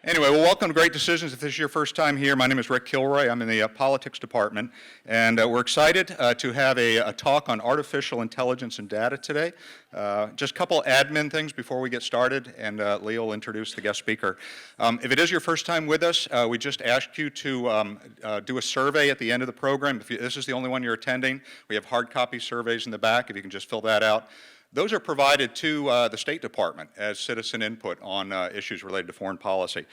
Anyway, well, welcome to Great Decisions. If this is your first time here, my name is Rick Kilroy. I'm in the politics department, and we're excited to have a talk on artificial intelligence and data today. Just a couple admin things before we get started, and Leo will introduce the guest speaker. If it is your first time with us, we just asked you to do a survey at the end of the program. If this is the only one you're attending, we have hard copy surveys in the back, if you can just fill that out. Those are provided to the State Department as citizen input on issues related to foreign policy.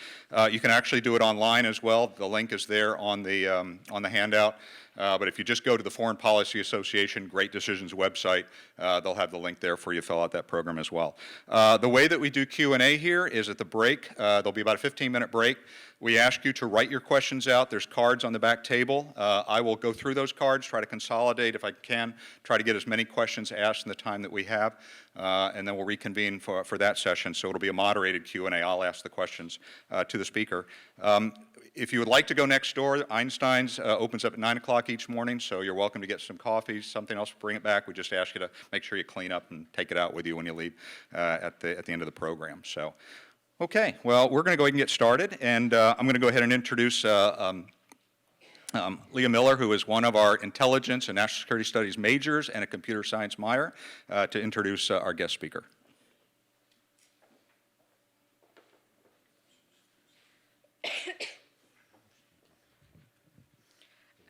You can actually do it online as well. The link is there on the handout. But if you just go to the Foreign Policy Association Great Decisions website, they'll have the link there for you to fill out that program as well. The way that we do Q&A here is at the break. There'll be about a 15-minute break. We ask you to write your questions out. There's cards on the back table. I will go through those cards, try to consolidate if I can, try to get as many questions asked in the time that we have, and then we'll reconvene for that session. So it'll be a moderated Q&A. I'll ask the questions to the speaker. If you would like to go next door, Einstein's opens up at 9 o'clock each morning, so you're welcome to get some coffee, something else, bring it back. We just ask you to make sure you clean up and take it out with you when you leave at the end of the program. So, okay, well, we're going to go ahead and get started, and I'm going to go ahead and introduce Leah Miller, who is one of our intelligence and national security studies majors and a computer science minor, to introduce our guest speaker.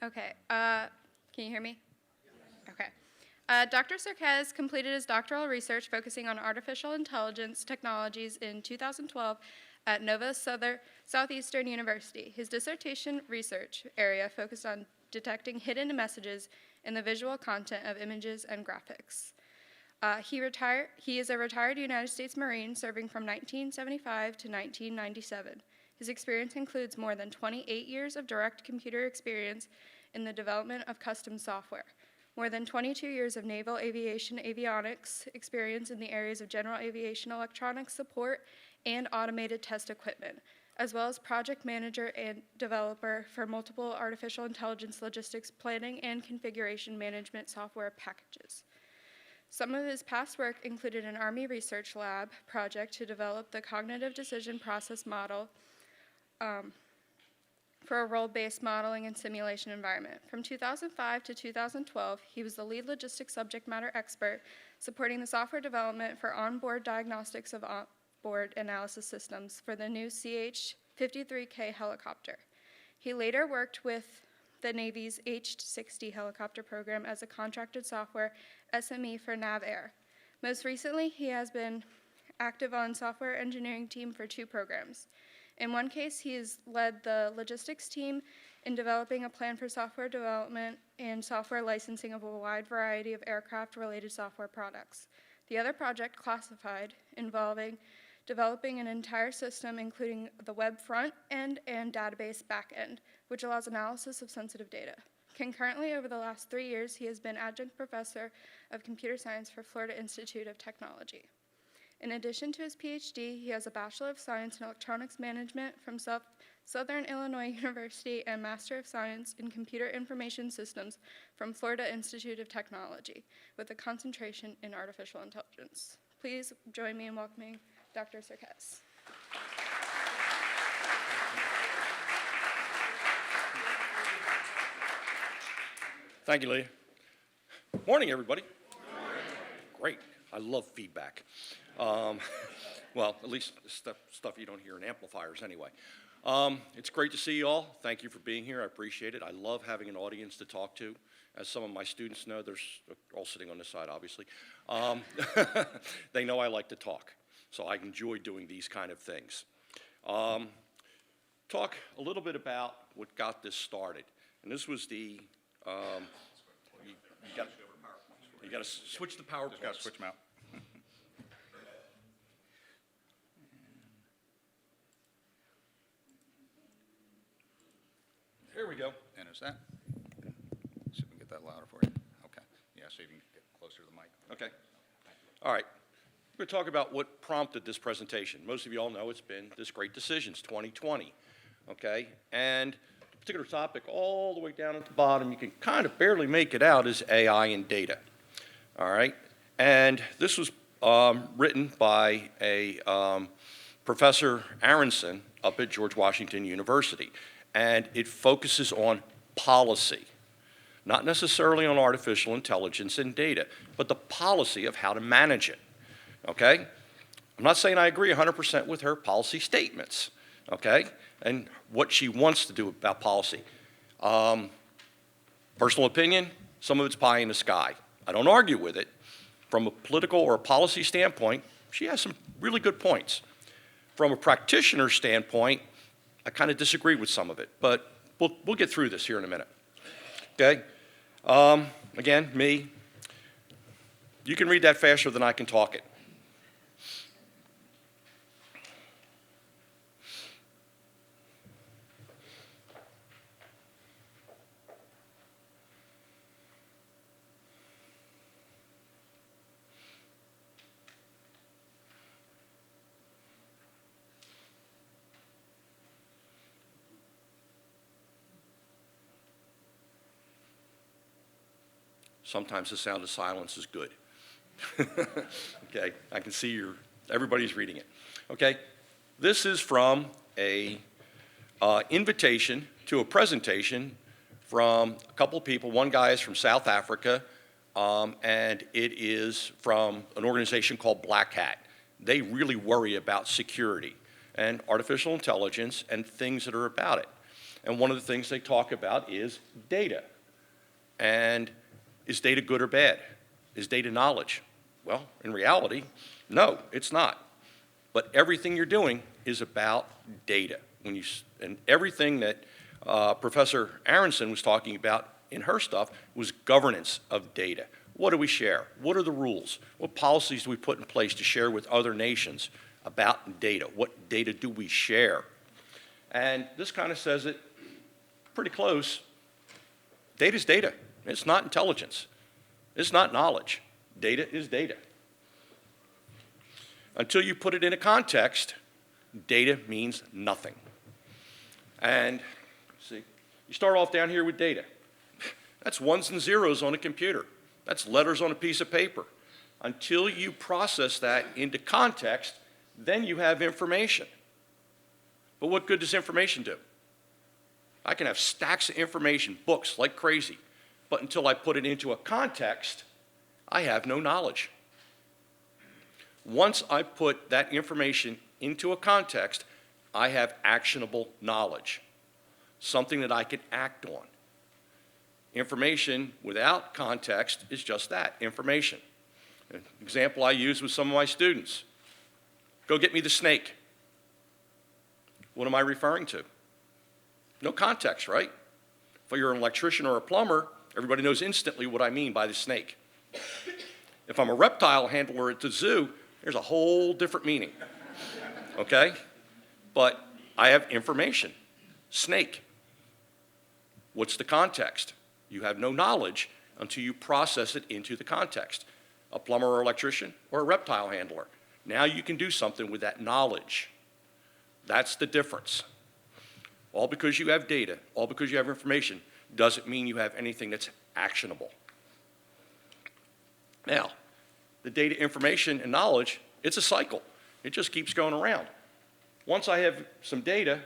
Okay, can you hear me? Okay. Dr. Sarkez completed his doctoral research focusing on artificial intelligence technologies in 2012 at Nova Southeastern University. His dissertation research area focused on detecting hidden messages in the visual content of images and graphics. He is a retired United States Marine serving from 1975 to 1997. His experience includes more than 28 years of direct computer experience in the development of custom software, more than 22 years of naval aviation avionics experience in the areas of general aviation electronics support and automated test equipment, as well as project manager and developer for multiple artificial intelligence logistics planning and configuration management software packages. Some of his past work included an Army Research Lab project to develop the cognitive decision process model for a role-based modeling and simulation environment. From 2005 to 2012, he was the lead logistics subject matter expert supporting the software development for onboard diagnostics of onboard analysis systems for the new CH-53K helicopter. He later worked with the Navy's H-60 helicopter program as a contracted software SME for NavAir. Most recently, he has been active on software engineering team for 2 programs. In one case, he has led the logistics team in developing a plan for software development and software licensing of a wide variety of aircraft-related software products. The other project, Classified, involving developing an entire system including the web front end and database back end, which allows analysis of sensitive data. Concurrently, over the last 3 years, he has been adjunct professor of computer science for Florida Institute of Technology. In addition to his PhD, he has a Bachelor of Science in Electronics Management from Southern Illinois University and Master of Science in Computer Information Systems from Florida Institute of Technology, with a concentration in artificial intelligence. Please join me in welcoming Dr. Sarkez. Thank you, Leah. Morning, everybody. Morning. Great. I love feedback. Well, at least stuff you don't hear in amplifiers anyway. It's great to see you all. Thank you for being here. I appreciate it. I love having an audience to talk to. As some of my students know, they're all sitting on this side, obviously. They know I like to talk, so I enjoy doing these kind of things. Talk a little bit about what got this started. And this was the, you got to switch the PowerPoint. Just got to switch them out. Here we go. And is that? See if we can get that louder for you. Okay. Yeah, so you can get closer to the mic. Okay. All right. We're going to talk about what prompted this presentation. Most of you all know it's been this Great Decisions 2020. Okay? And the particular topic all the way down at the bottom, you can kind of barely make it out, is AI and data. All right? And this was written by a Professor Aronson up at George Washington University, and it focuses on policy, not necessarily on artificial intelligence and data, but the policy of how to manage it, okay? I'm not saying I agree 100% with her policy statements, okay, and what she wants to do about policy. Personal opinion, some of it's pie in the sky. I don't argue with it. From a political or a policy standpoint, she has some really good points. From a practitioner standpoint, I kind of disagree with some of it, but we'll get through this here in a minute, okay? Again, me, you can read that faster than I can talk it. Sometimes the sound of silence is good. Okay, I can see everybody's reading it. Okay, this is from a invitation to a presentation from a couple of people. One guy is from South Africa, and it is from an organization called Black Hat. They really worry about security and artificial intelligence and things that are about it. And one of the things they talk about is data. And is data good or bad? Is data knowledge? Well, in reality, no, it's not. But everything you're doing is about data. And everything that Professor Aronson was talking about in her stuff was governance of data. What do we share? What are the rules? What policies do we put in place to share with other nations about data? What data do we share? And this kind of says it pretty close. Data's data. It's not intelligence. It's not knowledge. Data is data. Until you put it in a context, data means nothing. And see, you start off down here with data. That's ones and zeros on a computer. That's letters on a piece of paper. Until you process that into context, then you have information. But what good does information do? I can have stacks of information, books like crazy. But until I put it into a context, I have no knowledge. Once I put that information into a context, I have actionable knowledge, something that I can act on. Information without context is just that, information. An example I use with some of my students. Go get me the snake. What am I referring to? No context, right? If you're an electrician or a plumber, everybody knows instantly what I mean by the snake. If I'm a reptile handler at the zoo, there's a whole different meaning, okay? But I have information. Snake. What's the context? You have no knowledge until you process it into the context. A plumber or electrician or a reptile handler. Now you can do something with that knowledge. That's the difference. All because you have data, all because you have information, doesn't mean you have anything that's actionable. Now, the data, information, and knowledge, it's a cycle. It just keeps going around. Once I have some data,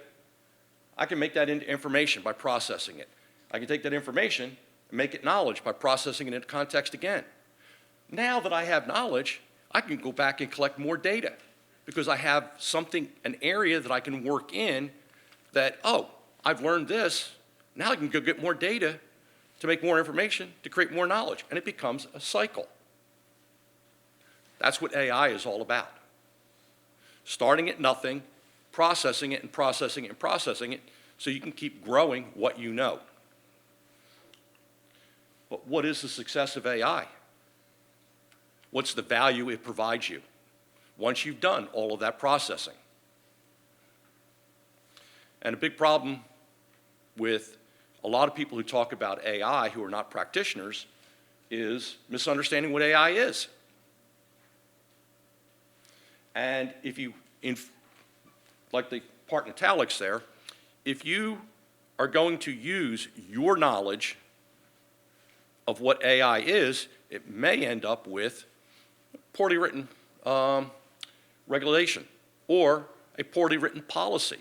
I can make that into information by processing it. I can take that information and make it knowledge by processing it into context again. Now that I have knowledge, I can go back and collect more data because I have something, an area that I can work in that, oh, I've learned this. Now I can go get more data to make more information, to create more knowledge, and it becomes a cycle. That's what AI is all about. Starting at nothing, processing it and processing it and processing it so you can keep growing what you know. But what is the success of AI? What's the value it provides you once you've done all of that processing? And a big problem with a lot of people who talk about AI who are not practitioners is misunderstanding what AI is. And if you, like the part in italics there, if you are going to use your knowledge of what AI is, it may end up with poorly written regulation or a poorly written policy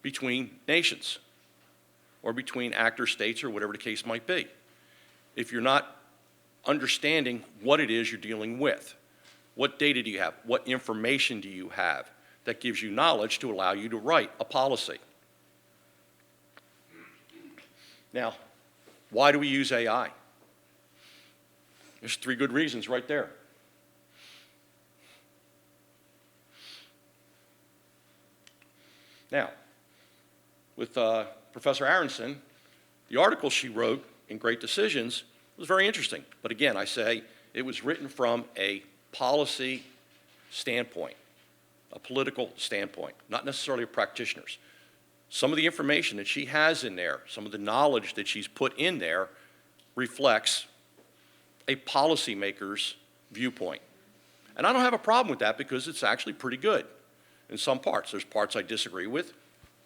between nations or between actor states or whatever the case might be. If you're not understanding what it is you're dealing with, what data do you have, what information do you have that gives you knowledge to allow you to write a policy. Now, why do we use AI? There's 3 good reasons right there. Now, with Professor Aronson, the article she wrote in Great Decisions was very interesting. But again, I say it was written from a policy standpoint, a political standpoint, not necessarily a practitioner's. Some of the information that she has in there, some of the knowledge that she's put in there reflects a policymaker's viewpoint. And I don't have a problem with that because it's actually pretty good in some parts. There's parts I disagree with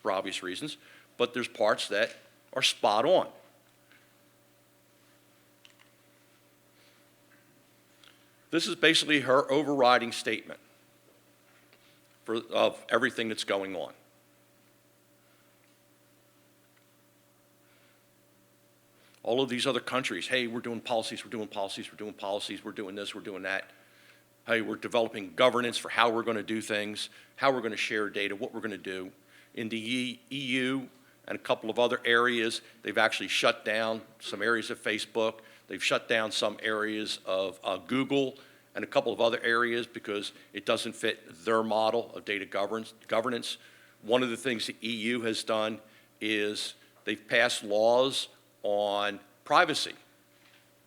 for obvious reasons, but there's parts that are spot on. This is basically her overriding statement of everything that's going on. All of these other countries, hey, we're doing policies, we're doing policies, we're doing policies, we're doing this, we're doing that. Hey, we're developing governance for how we're going to do things, how we're going to share data, what we're going to do. In the EU and a couple of other areas, they've actually shut down some areas of Facebook. They've shut down some areas of Google and a couple of other areas because it doesn't fit their model of data governance. One of the things the EU has done is they've passed laws on privacy.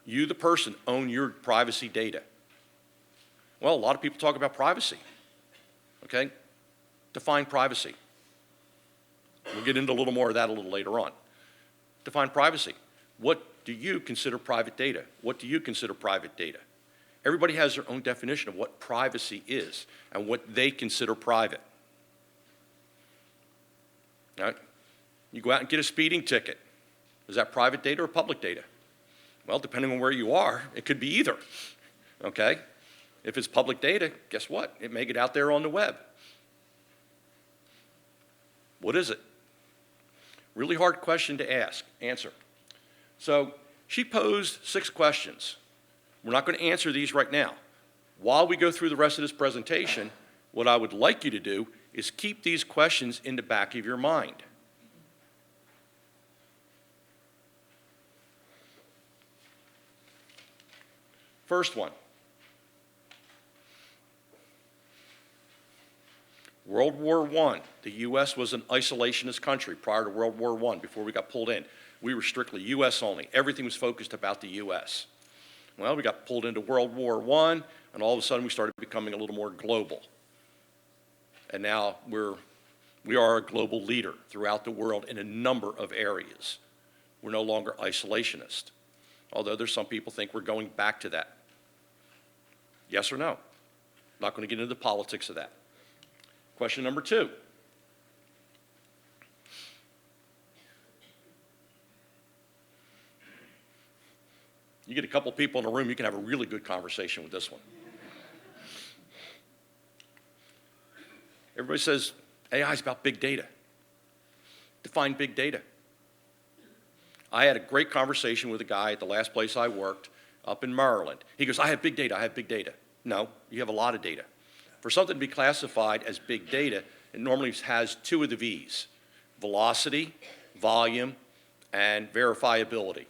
You, the person, own your privacy data. Well, a lot of people talk about privacy, okay? Define privacy. We'll get into a little more of that a little later on. Define privacy. What do you consider private data? What do you consider private data? Everybody has their own definition of what privacy is and what they consider private. All right? You go out and get a speeding ticket. Is that private data or public data? Well, depending on where you are, it could be either, okay? If it's public data, guess what? It may get out there on the web. What is it? Really hard question to answer. So she posed 6 questions. We're not going to answer these right now. While we go through the rest of this presentation, what I would like you to do is keep these questions in the back of your mind. First one. World War I, the U.S. was an isolationist country prior to World War I, before we got pulled in. We were strictly U.S. only. Everything was focused about the U.S. Well, we got pulled into World War I, and all of a sudden we started becoming a little more global. And now we are a global leader throughout the world in a number of areas. We're no longer isolationist, although there's some people think we're going back to that. Yes or no? Not going to get into the politics of that. Question number 2. You get a couple people in a room, you can have a really good conversation with this one. Everybody says AI is about big data. Define big data. I had a great conversation with a guy at the last place I worked up in Maryland. He goes, I have big data, I have big data. No, you have a lot of data. For something to be classified as big data, it normally has 2 of the V's: velocity, volume, and verifiability.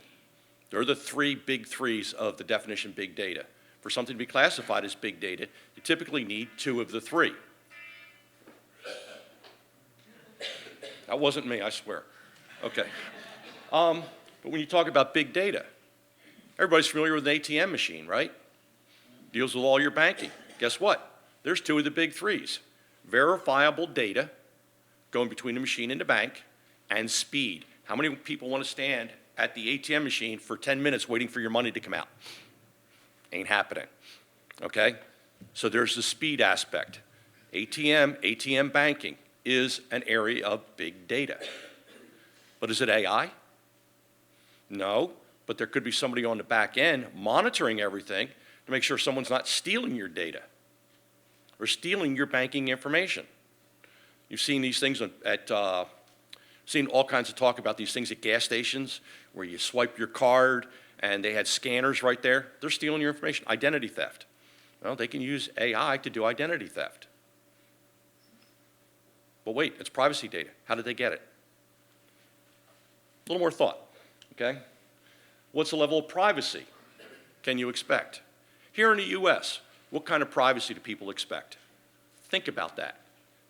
They're the 3 big threes of the definition big data. For something to be classified as big data, you typically need 2 of the 3. That wasn't me, I swear. Okay. But when you talk about big data, everybody's familiar with an ATM machine, right? Deals with all your banking. Guess what? There's 2 of the big threes: verifiable data going between the machine and the bank, and speed. How many people want to stand at the ATM machine for 10 minutes waiting for your money to come out? Ain't happening, okay? So there's the speed aspect. ATM banking is an area of big data. But is it AI? No, but there could be somebody on the back end monitoring everything to make sure someone's not stealing your data or stealing your banking information. You've seen these things seen all kinds of talk about these things at gas stations where you swipe your card and they had scanners right there. They're stealing your information. Identity theft. Well, they can use AI to do identity theft. But wait, it's privacy data. How did they get it? A little more thought, okay? What's the level of privacy can you expect? Here in the US, what kind of privacy do people expect? Think about that.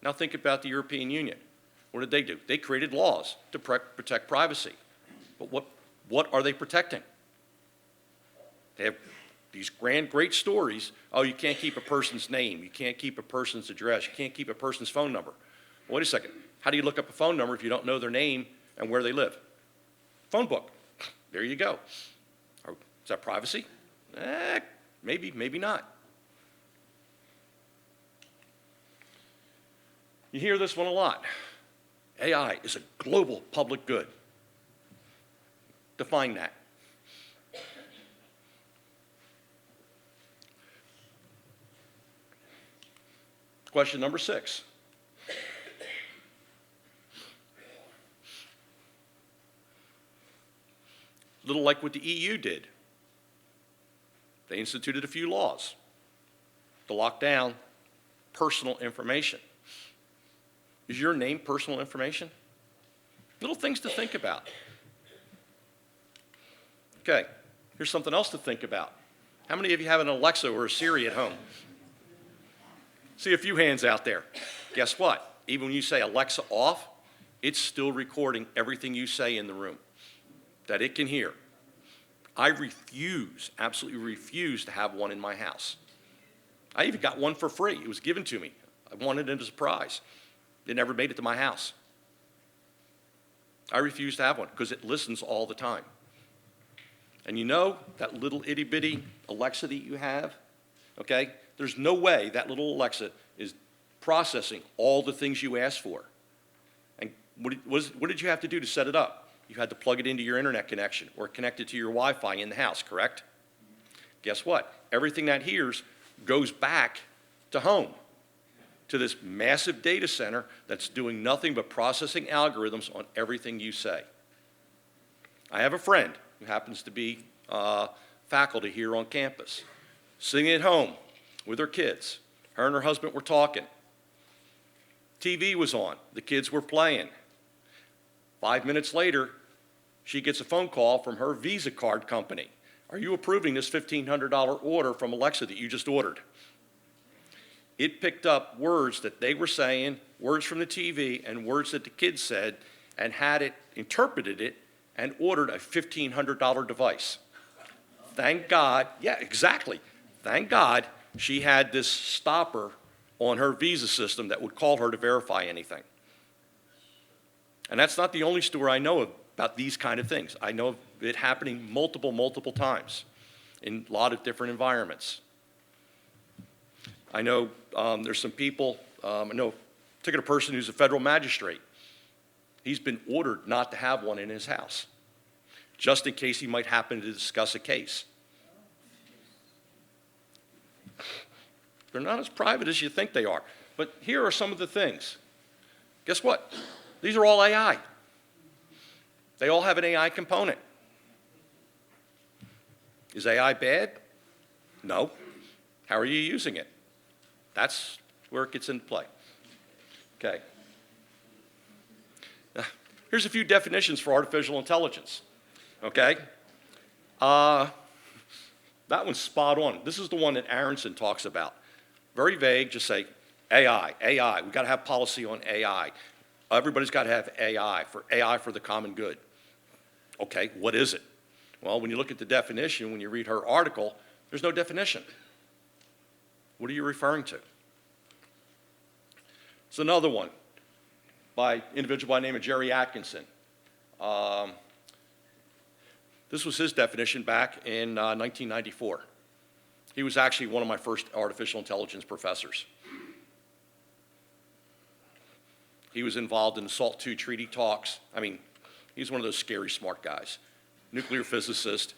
Now think about the European Union. What did they do? They created laws to protect privacy. But what are they protecting? They have these great stories. Oh, you can't keep a person's name. You can't keep a person's address. You can't keep a person's phone number. Well, wait a second. How do you look up a phone number if you don't know their name and where they live? Phone book. There you go. Is that privacy? Maybe, maybe not. You hear this one a lot. AI is a global public good. Define that. Question number 6. Little like what the EU did. They instituted a few laws to lock down personal information. Is your name personal information? Little things to think about. Okay, here's something else to think about. How many of you have an Alexa or a Siri at home? See a few hands out there. Guess what? Even when you say Alexa off, it's still recording everything you say in the room that it can hear. I refuse, absolutely refuse to have one in my house. I even got one for free. It was given to me. I wanted it as a prize. It never made it to my house. I refuse to have one because it listens all the time. And you know that little itty bitty Alexa that you have, okay? There's no way that little Alexa is processing all the things you asked for. And what did you have to do to set it up? You had to plug it into your internet connection or connect it to your Wi-Fi in the house, correct? Guess what? Everything that hears goes back to home, to this massive data center that's doing nothing but processing algorithms on everything you say. I have a friend who happens to be faculty here on campus, sitting at home with her kids. Her and her husband were talking. TV was on. The kids were playing. 5 minutes later, she gets a phone call from her Visa card company. Are you approving this $1,500 order from Alexa that you just ordered? It picked up words that they were saying, words from the TV, and words that the kids said, and had it, interpreted it, and ordered a $1,500 device. Thank God, yeah, exactly. Thank God she had this stopper on her Visa system that would call her to verify anything. And that's not the only story I know about these kind of things. I know of it happening multiple times in a lot of different environments. I know there's some people, I know a particular person who's a federal magistrate. He's been ordered not to have one in his house, just in case he might happen to discuss a case. They're not as private as you think they are. But here are some of the things. Guess what? These are all AI. They all have an AI component. Is AI bad? No. How are you using it? That's where it gets into play. Okay. Here's a few definitions for artificial intelligence. Okay. That one's spot on. This is the one that Aronson talks about. Very vague, just say AI, AI. We've got to have policy on AI. Everybody's got to have AI for the common good. Okay, what is it? Well, when you look at the definition, when you read her article, there's no definition. What are you referring to? It's another one by an individual by the name of Jerry Atkinson. This was his definition back in 1994. He was actually one of my first artificial intelligence professors. He was involved in the SALT II treaty talks. I mean, he's one of those scary smart guys. Nuclear physicist,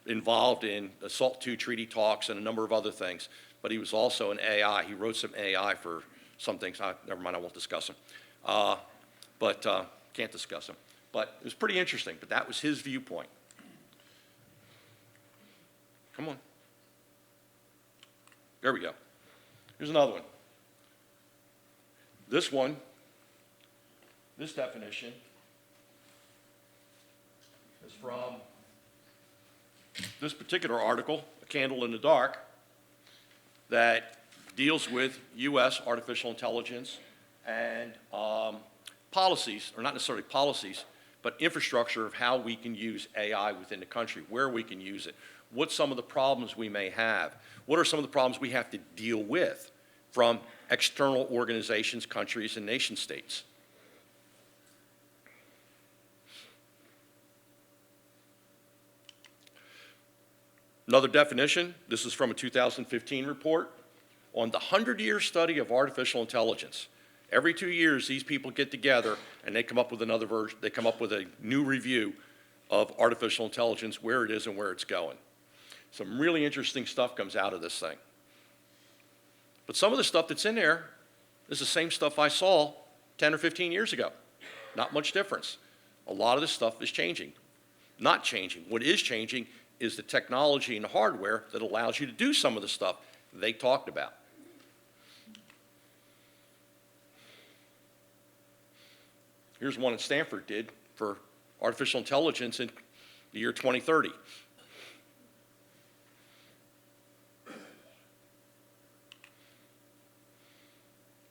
involved in the SALT II treaty talks and a number of other things. But he was also an AI. He wrote some AI for some things. Never mind, I won't discuss them. but can't discuss them. But it was pretty interesting, but that was his viewpoint. Come on. There we go. Here's another one. This one, this definition is from this particular article, A Candle in the Dark, that deals with U.S. artificial intelligence and policies, or not necessarily policies, but infrastructure of how we can use AI within the country, where we can use it, what some of the problems we may have, what are some of the problems we have to deal with from external organizations, countries, and nation states. Another definition, this is from a 2015 report on the 100-year study of artificial intelligence. Every 2 years, these people get together and they come up with another version, they come up with a new review of artificial intelligence, where it is and where it's going. Some really interesting stuff comes out of this thing. But some of the stuff that's in there is the same stuff I saw 10 or 15 years ago. Not much difference. A lot of this stuff is changing. Not changing. What is changing is the technology and the hardware that allows you to do some of the stuff they talked about. Here's one that Stanford did for artificial intelligence in the year 2030.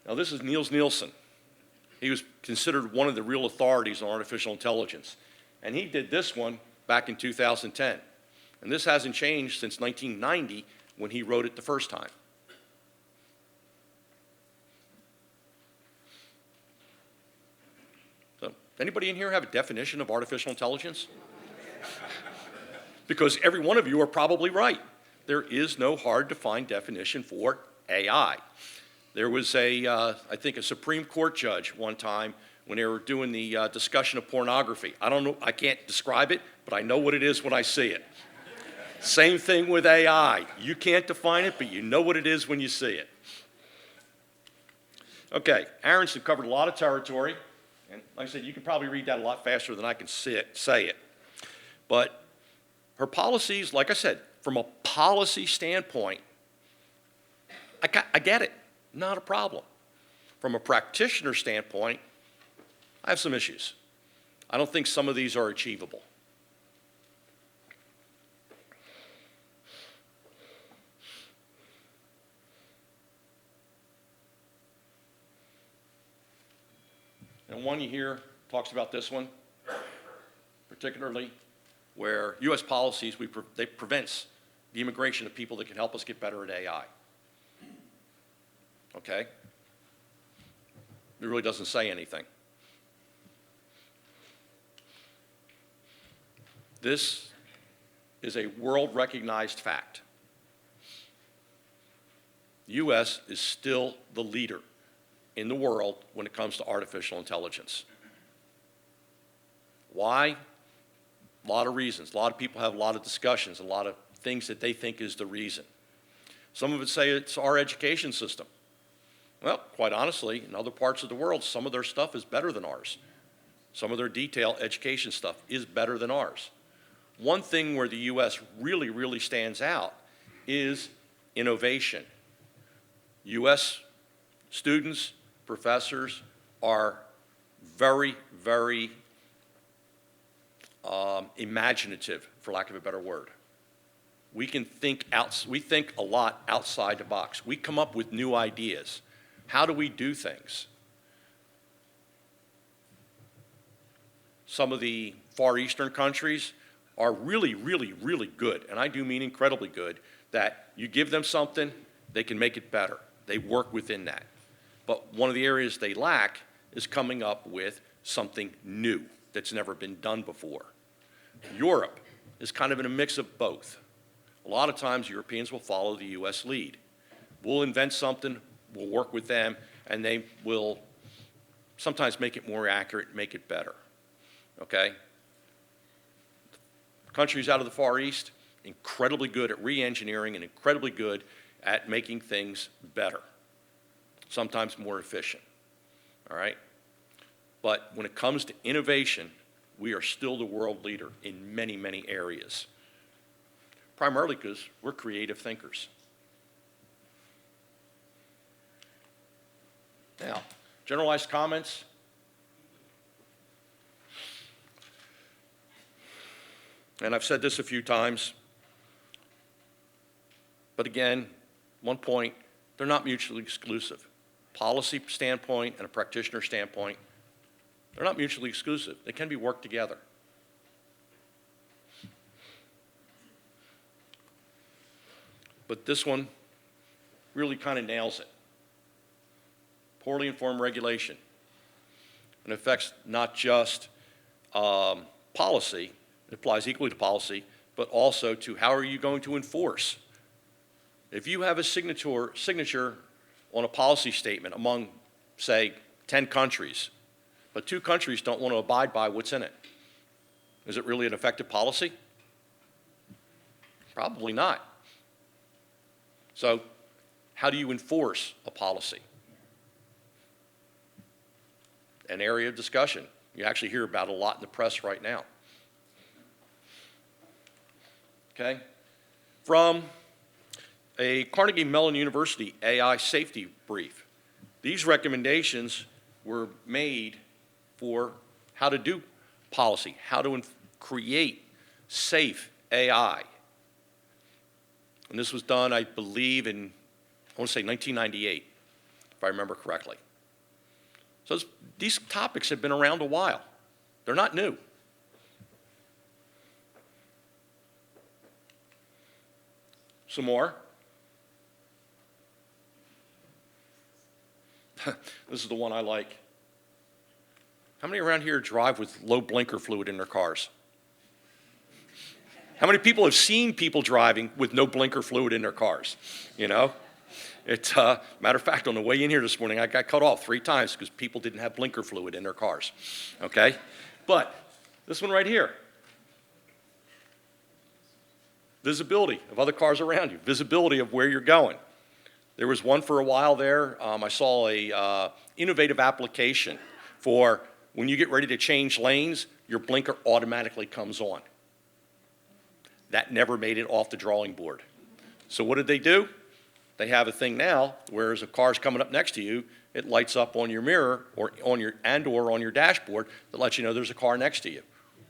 Now, this is Niels Nielsen. He was considered one of the real authorities on artificial intelligence. And he did this one back in 2010. And this hasn't changed since 1990 when he wrote it the first time. So, anybody in here have a definition of artificial intelligence? Because every one of you are probably right. There is no hard-to-find definition for AI. There was I think a Supreme Court judge one time when they were doing the discussion of pornography. I don't know, I can't describe it, but I know what it is when I see it. Same thing with AI. You can't define it, but you know what it is when you see it. Okay, Aronson covered a lot of territory, and like I said, you can probably read that a lot faster than I can say it. But her policies, like I said, from a policy standpoint, I get it. Not a problem. From a practitioner standpoint, I have some issues. I don't think some of these are achievable. And one you hear talks about this one, particularly where U.S. policies, they prevents the immigration of people that can help us get better at AI. Okay? It really doesn't say anything. This is a world-recognized fact. The U.S. is still the leader in the world when it comes to artificial intelligence. Why? A lot of reasons. A lot of people have a lot of discussions, a lot of things that they think is the reason. Some of it say it's our education system. Well, quite honestly, in other parts of the world, some of their stuff is better than ours. Some of their detailed education stuff is better than ours. One thing where the U.S. really, really stands out is innovation. U.S. students, professors are very, very imaginative, for lack of a better word. We think a lot outside the box. We come up with new ideas. How do we do things? Some of the Far Eastern countries are really, really, really good, and I do mean incredibly good, that you give them something, they can make it better. They work within that. But one of the areas they lack is coming up with something new that's never been done before. Europe is kind of in a mix of both. A lot of times Europeans will follow the U.S. lead. We'll invent something, we'll work with them, and they will sometimes make it more accurate, make it better. Okay? Countries out of the Far East, incredibly good at re-engineering and incredibly good at making things better, sometimes more efficient. All right? But when it comes to innovation, we are still the world leader in many, many areas. Primarily because we're creative thinkers. Now, generalized comments. And I've said this a few times, but again, one point, they're not mutually exclusive. Policy standpoint and a practitioner standpoint, they're not mutually exclusive. They can be worked together. But this one really kind of nails it. Poorly informed regulation. It affects not just policy, it applies equally to policy, but also to how are you going to enforce. If you have a signature on a policy statement among, say, 10 countries, but 2 countries don't want to abide by what's in it, is it really an effective policy? Probably not. So how do you enforce a policy? An area of discussion. You actually hear about it a lot in the press right now. Okay? From a Carnegie Mellon University AI safety brief. These recommendations were made for how to do policy, how to create safe AI. And this was done, I believe, in, I want to say 1998, if I remember correctly. So these topics have been around a while. They're not new. Some more. This is the one I like. How many around here drive with low blinker fluid in their cars? How many people have seen people driving with no blinker fluid in their cars? You know? It's, matter of fact, on the way in here this morning, I got cut off 3 times because people didn't have blinker fluid in their cars. Okay? But this one right here. Visibility of other cars around you. Visibility of where you're going. There was one for a while there. I saw a innovative application for when you get ready to change lanes, your blinker automatically comes on. That never made it off the drawing board. So what did they do? They have a thing now, whereas a car's coming up next to you, it lights up on your mirror or on your dashboard that lets you know there's a car next to you.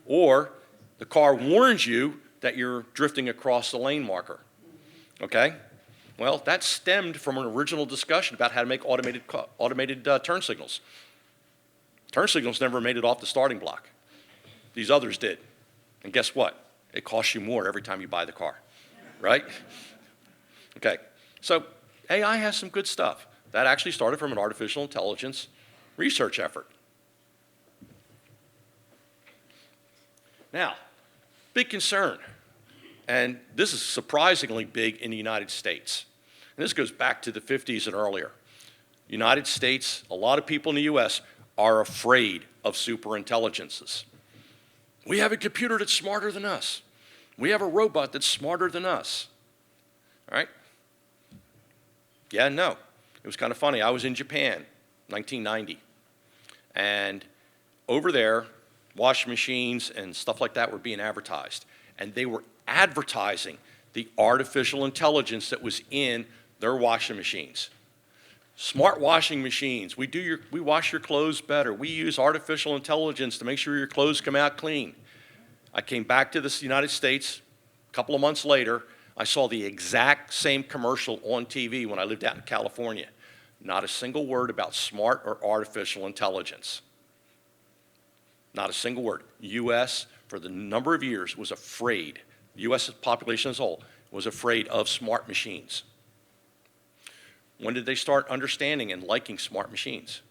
Or the car warns you that you're drifting across the lane marker. Okay? Well, that stemmed from an original discussion about how to make automated turn signals. Turn signals never made it off the starting block. These others did. And guess what? It costs you more every time you buy the car, right? Okay, so AI has some good stuff. That actually started from an artificial intelligence research effort. Now, big concern, and this is surprisingly big in the United States. And this goes back to the 50s and earlier. United States, a lot of people in the US are afraid of superintelligences. We have a computer that's smarter than us. We have a robot that's smarter than us. All right? Yeah, no. It was kind of funny. I was in Japan, 1990. And over there, washing machines and stuff like that were being advertised. And they were advertising the artificial intelligence that was in their washing machines. Smart washing machines. We wash your clothes better. We use artificial intelligence to make sure your clothes come out clean. I came back to the United States a couple of months later. I saw the exact same commercial on TV when I lived out in California. Not a single word about smart or artificial intelligence. Not a single word. U.S., for the number of years, was afraid, the U.S. population as a whole, was afraid of smart machines. When did they start understanding and liking smart machines?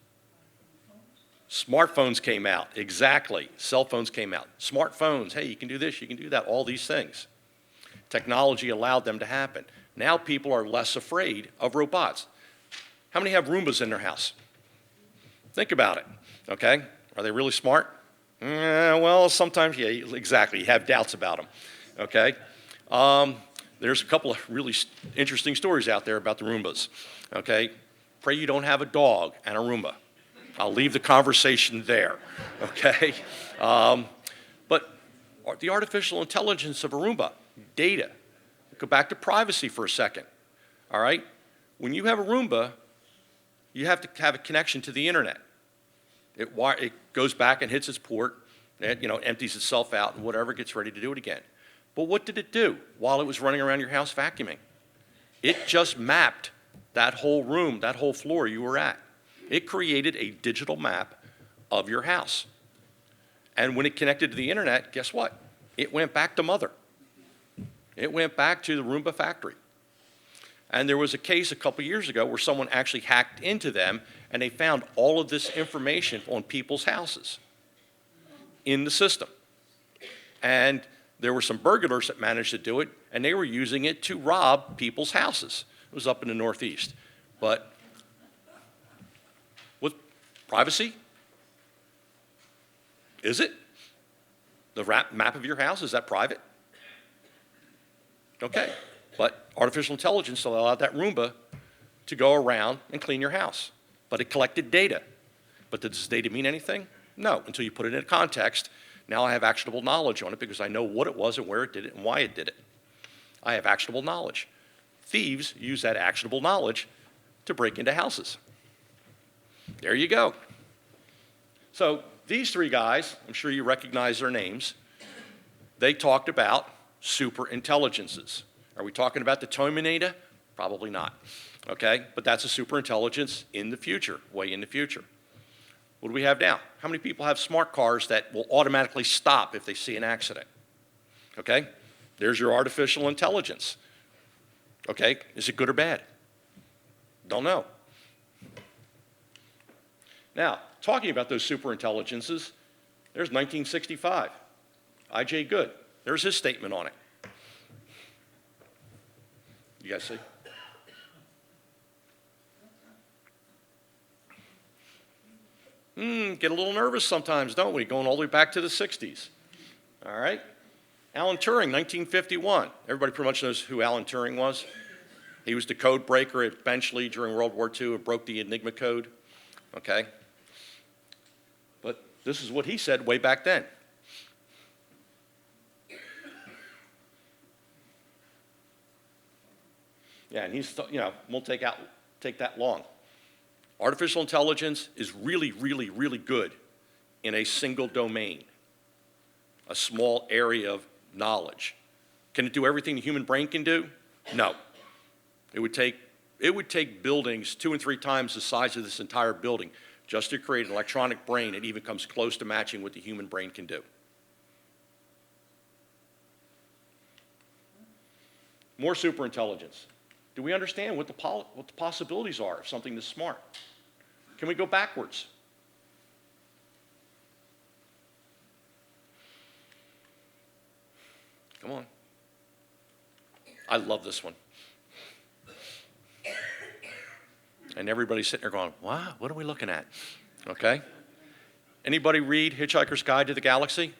Smartphones came out, exactly. Cell phones came out. Smartphones, hey, you can do this, you can do that, all these things. Technology allowed them to happen. Now people are less afraid of robots. How many have Roombas in their house? Think about it, okay? Are they really smart? Well, sometimes, yeah, exactly. You have doubts about them, okay? There's a couple of really interesting stories out there about the Roombas, okay? Pray you don't have a dog and a Roomba, I'll leave the conversation there, okay? But the artificial intelligence of a Roomba, data. Go back to privacy for a second, all right? When you have a Roomba, you have to have a connection to the internet. It goes back and hits its port, and empties itself out and whatever, gets ready to do it again. But what did it do while it was running around your house vacuuming? It just mapped that whole room, that whole floor you were at. It created a digital map of your house. And when it connected to the internet, guess what? It went back to mother. It went back to the Roomba factory. And there was a case a couple years ago where someone actually hacked into them and they found all of this information on people's houses in the system. And there were some burglars that managed to do it, and they were using it to rob people's houses. It was up in the Northeast. But with privacy? Is it? The map of your house, is that private? Okay, but artificial intelligence allowed that Roomba to go around and clean your house. But it collected data. But does this data mean anything? No, until you put it in a context. Now I have actionable knowledge on it because I know what it was and where it did it and why it did it. I have actionable knowledge. Thieves use that actionable knowledge to break into houses. There you go. So these three guys, I'm sure you recognize their names, they talked about super intelligences. Are we talking about the Terminator? Probably not, okay? But that's a super intelligence in the future, way in the future. What do we have now? How many people have smart cars that will automatically stop if they see an accident? Okay? There's your artificial intelligence. Okay? Is it good or bad? Don't know. Now, talking about those super intelligences, there's 1965. I.J. Good. There's his statement on it. You guys see? Get a little nervous sometimes, don't we? Going all the way back to the 60s. All right? Alan Turing, 1951. Everybody pretty much knows who Alan Turing was. He was the code breaker at Benchley during World War II and broke the Enigma code. Okay? But this is what he said way back then. Yeah, and he's, won't take that long. Artificial intelligence is really, really, really good in a single domain, a small area of knowledge. Can it do everything the human brain can do? No. It would take buildings 2 and 3 times the size of this entire building just to create an electronic brain that even comes close to matching what the human brain can do. More superintelligence. Do we understand what the possibilities are of something this smart? Can we go backwards? Come on. I love this one. And everybody's sitting there going, wow, what are we looking at? Okay? Anybody read Hitchhiker's Guide to the Galaxy?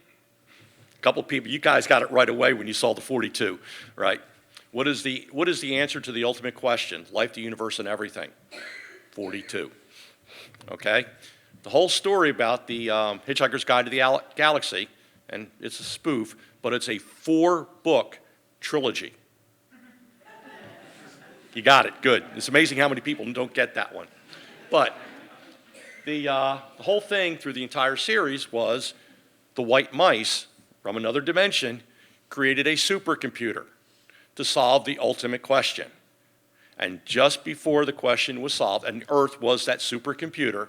A couple people, you guys got it right away when you saw the 42, right? What is the answer to the ultimate question? Life, the universe, and everything. 42. Okay? The whole story about the Hitchhiker's Guide to the Galaxy, and it's a spoof, but it's a 4-book trilogy. You got it, good. It's amazing how many people don't get that one. But the whole thing through the entire series was the white mice from another dimension created a supercomputer to solve the ultimate question. And just before the question was solved, and Earth was that supercomputer,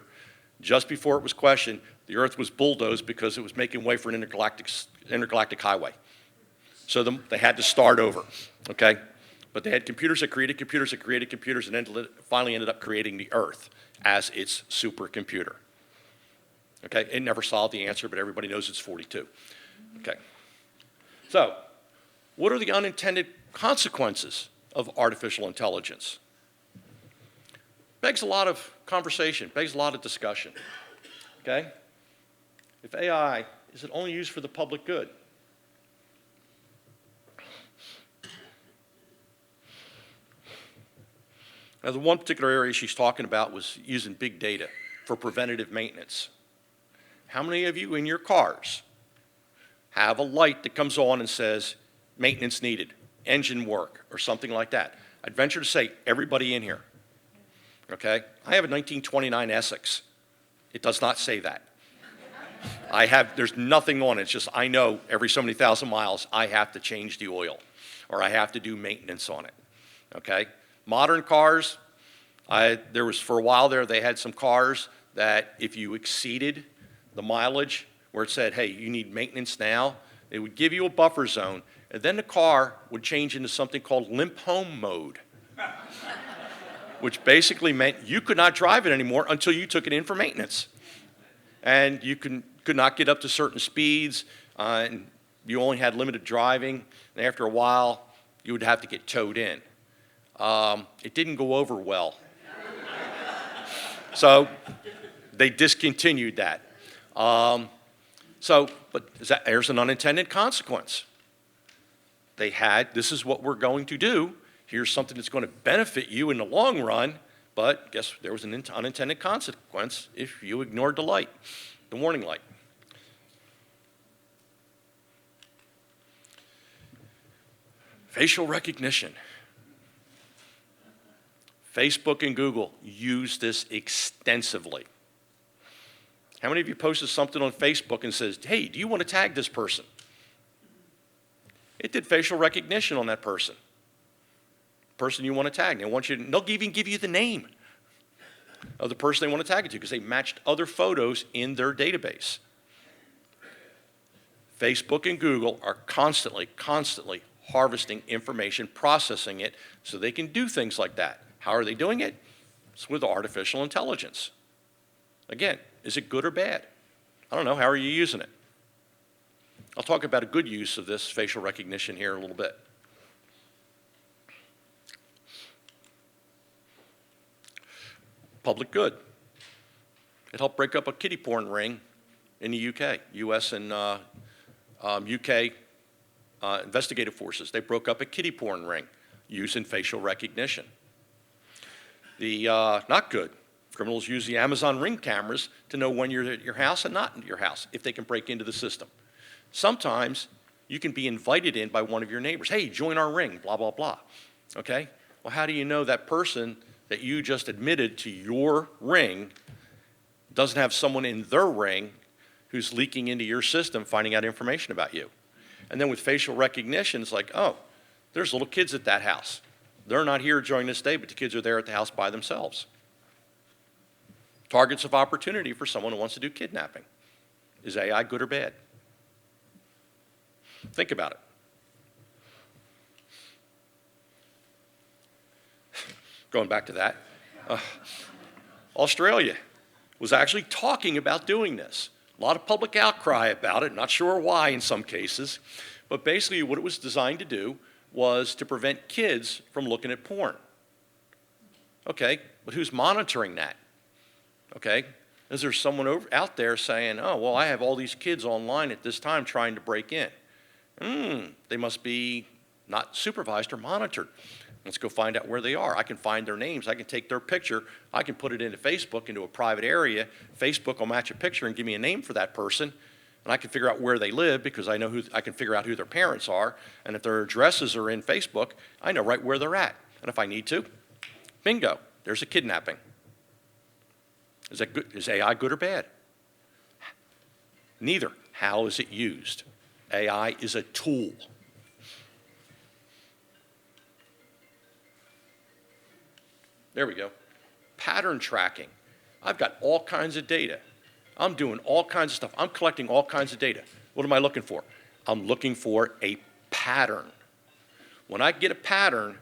just before it was questioned, the Earth was bulldozed because it was making way for an intergalactic highway. So they had to start over, okay? But they had computers that created computers that created computers, and then finally ended up creating the Earth as its supercomputer. Okay, it never solved the answer, but everybody knows it's 42. Okay, so what are the unintended consequences of artificial intelligence? Begs a lot of conversation, begs a lot of discussion. Okay, if AI, is it only used for the public good? Now, the one particular area she's talking about was using big data. for preventative maintenance. How many of you in your cars have a light that comes on and says, maintenance needed, engine work, or something like that? I'd venture to say everybody in here, okay? I have a 1929 Essex. It does not say that. There's nothing on it. It's just I know every so many thousand miles I have to change the oil or I have to do maintenance on it, okay? Modern cars, there was for a while there, they had some cars that if you exceeded the mileage where it said, hey, you need maintenance now, it would give you a buffer zone, and then the car would change into something called limp home mode, which basically meant you could not drive it anymore until you took it in for maintenance. And you could not get up to certain speeds, and you only had limited driving, and after a while, you would have to get towed in. It didn't go over well. So they discontinued that. There's an unintended consequence. This is what we're going to do. Here's something that's going to benefit you in the long run, but guess there was an unintended consequence if you ignored the light, the warning light. Facial recognition. Facebook and Google use this extensively. How many of you posted something on Facebook and says, hey, do you want to tag this person? It did facial recognition on that person you want to tag. They'll even give you the name of the person they want to tag it to because they matched other photos in their database. Facebook and Google are constantly harvesting information, processing it so they can do things like that. How are they doing it? It's with artificial intelligence. Again, is it good or bad? I don't know. How are you using it? I'll talk about a good use of this facial recognition here in a little bit. Public good. It helped break up a kiddie porn ring in the UK. US and UK investigative forces. They broke up a kiddie porn ring using facial recognition. The not good. Criminals use the Amazon Ring cameras to know when you're at your house and not at your house, if they can break into the system. Sometimes you can be invited in by one of your neighbors. Hey, join our ring, blah, blah, blah. Okay? Well, how do you know that person that you just admitted to your ring doesn't have someone in their ring who's leaking into your system, finding out information about you? And then with facial recognition, it's like, oh, there's little kids at that house. They're not here during this day, but the kids are there at the house by themselves. Targets of opportunity for someone who wants to do kidnapping. Is AI good or bad? Think about it. Going back to that, Australia was actually talking about doing this. A lot of public outcry about it, not sure why in some cases, but basically what it was designed to do was to prevent kids from looking at porn. Okay, but who's monitoring that? Okay, is there someone out there saying, oh, well, I have all these kids online at this time trying to break in? They must be not supervised or monitored. Let's go find out where they are. I can find their names. I can take their picture. I can put it into Facebook, into a private area. Facebook will match a picture and give me a name for that person. And I can figure out where they live because I can figure out who their parents are. And if their addresses are in Facebook, I know right where they're at. And if I need to, bingo, there's a kidnapping. Is that good? Is AI good or bad? Neither. How is it used? AI is a tool. There we go. Pattern tracking. I've got all kinds of data. I'm doing all kinds of stuff. I'm collecting all kinds of data. What am I looking for? I'm looking for a pattern. When I get a pattern,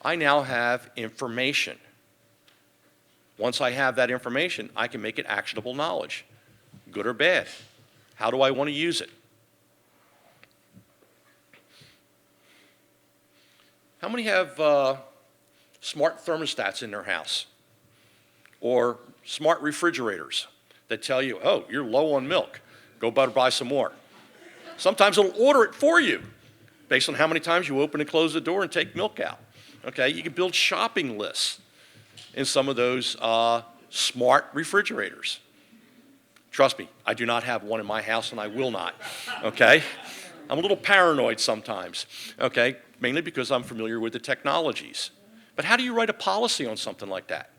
I now have information. Once I have that information, I can make it actionable knowledge. Good or bad? How do I want to use it? How many have smart thermostats in their house? Or smart refrigerators that tell you, oh, you're low on milk. Go buy some more. Sometimes it'll order it for you based on how many times you open and close the door and take milk out. Okay, you can build shopping lists in some of those smart refrigerators. Trust me, I do not have one in my house, and I will not, okay? I'm a little paranoid sometimes, okay? Mainly because I'm familiar with the technologies. But how do you write a policy on something like that?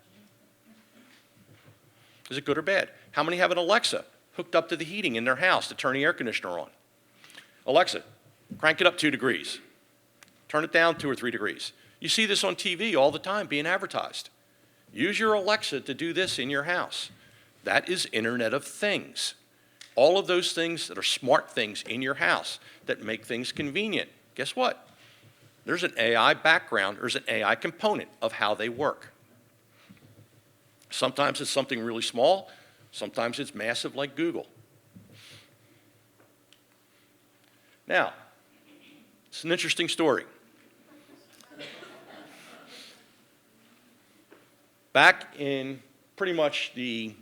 Is it good or bad? How many have an Alexa hooked up to the heating in their house to turn the air conditioner on? Alexa, crank it up 2 degrees. Turn it down 2 or 3 degrees. You see this on TV all the time being advertised. Use your Alexa to do this in your house. That is Internet of Things. All of those things that are smart things in your house that make things convenient. Guess what? There's an AI background, there's an AI component of how they work. Sometimes it's something really small, sometimes it's massive like Google. Now, it's an interesting story. Back in pretty much the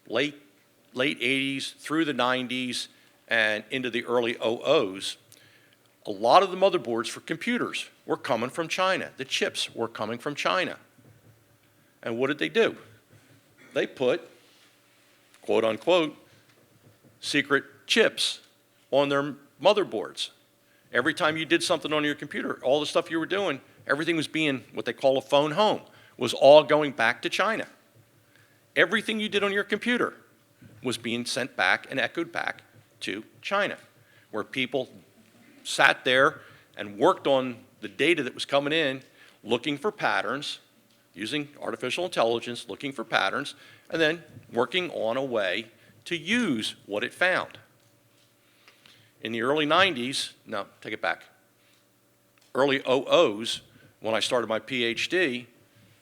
late 80s through the 90s and into the early 00s, a lot of the motherboards for computers were coming from China. The chips were coming from China. And what did they do? They put, quote unquote, secret chips on their motherboards. Every time you did something on your computer, all the stuff you were doing, everything was being what they call a phone home, was all going back to China. Everything you did on your computer was being sent back and echoed back to China, where people sat there and worked on the data that was coming in, looking for patterns, using artificial intelligence, looking for patterns, and then working on a way to use what it found. In the early 90s, no, take it back, early 00s, when I started my PhD,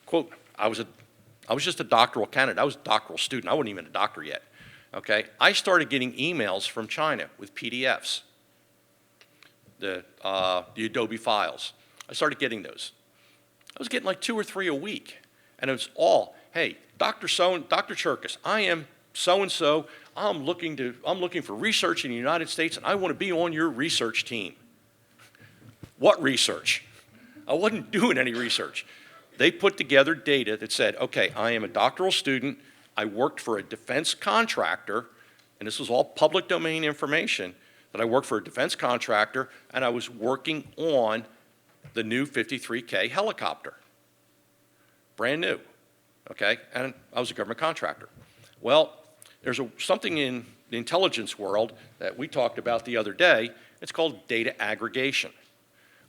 quote, I was just a doctoral candidate. I was a doctoral student. I wasn't even a doctor yet, okay? I started getting emails from China with PDFs, the Adobe files. I started getting those. I was getting like 2 or 3 a week, and it was all, hey, Dr. Cherkis, I am so-and-so. I'm looking for research in the United States, and I want to be on your research team. What research? I wasn't doing any research. They put together data that said, okay, I am a doctoral student, I worked for a defense contractor, and this was all public domain information, that I worked for a defense contractor, and I was working on the new 53K helicopter. Brand new, okay? And I was a government contractor. Well, there's something in the intelligence world that we talked about the other day. It's called data aggregation.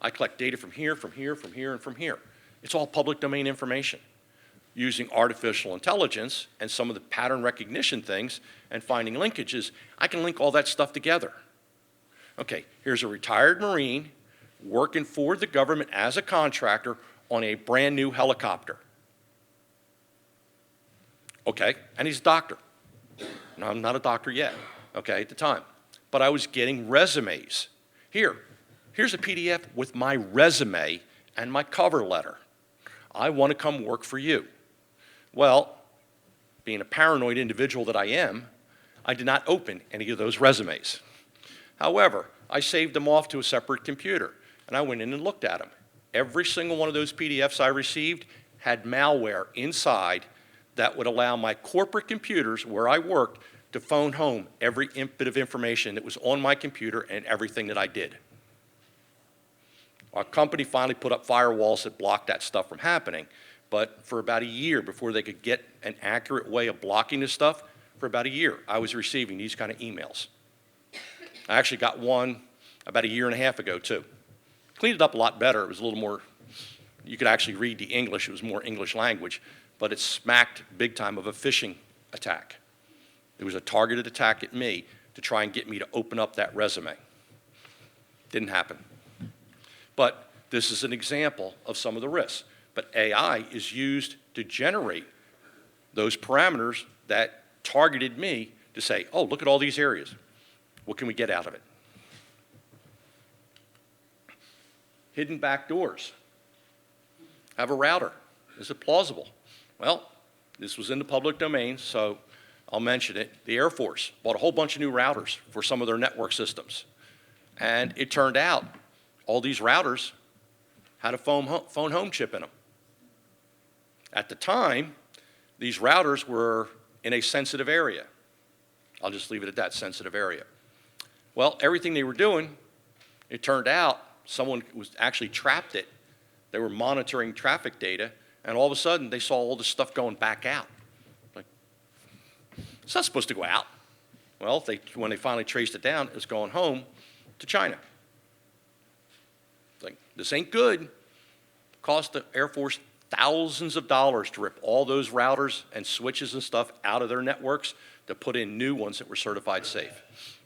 I collect data from here, from here, from here, and from here. It's all public domain information. Using artificial intelligence and some of the pattern recognition things and finding linkages, I can link all that stuff together. Okay, here's a retired Marine working for the government as a contractor on a brand new helicopter. Okay, and he's a doctor. No, I'm not a doctor yet, okay, at the time. But I was getting resumes. Here's a PDF with my resume and my cover letter. I want to come work for you. Well, being a paranoid individual that I am, I did not open any of those resumes. However, I saved them off to a separate computer, and I went in and looked at them. Every single one of those PDFs I received had malware inside that would allow my corporate computers where I worked to phone home every bit of information that was on my computer and everything that I did. Our company finally put up firewalls that blocked that stuff from happening, but for about a year before they could get an accurate way of blocking this stuff, for about a year, I was receiving these kind of emails. I actually got one about a year and a half ago, too. Cleaned it up a lot better. It was a little more, you could actually read the English. It was more English language, but it smacked big time of a phishing attack. It was a targeted attack at me to try and get me to open up that resume. Didn't happen. But this is an example of some of the risks. But AI is used to generate those parameters that targeted me to say, oh, look at all these areas. What can we get out of it? Hidden back doors. Have a router. Is it plausible? Well, this was in the public domain, so I'll mention it. The Air Force bought a whole bunch of new routers for some of their network systems. And it turned out all these routers had a phone home chip in them. At the time, these routers were in a sensitive area. I'll just leave it at that, sensitive area. Well, everything they were doing, it turned out someone was actually trapped it. They were monitoring traffic data, and all of a sudden they saw all this stuff going back out. Like, it's not supposed to go out. Well, when they finally traced it down, it was going home to China. Like, this ain't good. Cost the Air Force thousands of dollars to rip all those routers and switches and stuff out of their networks to put in new ones that were certified safe.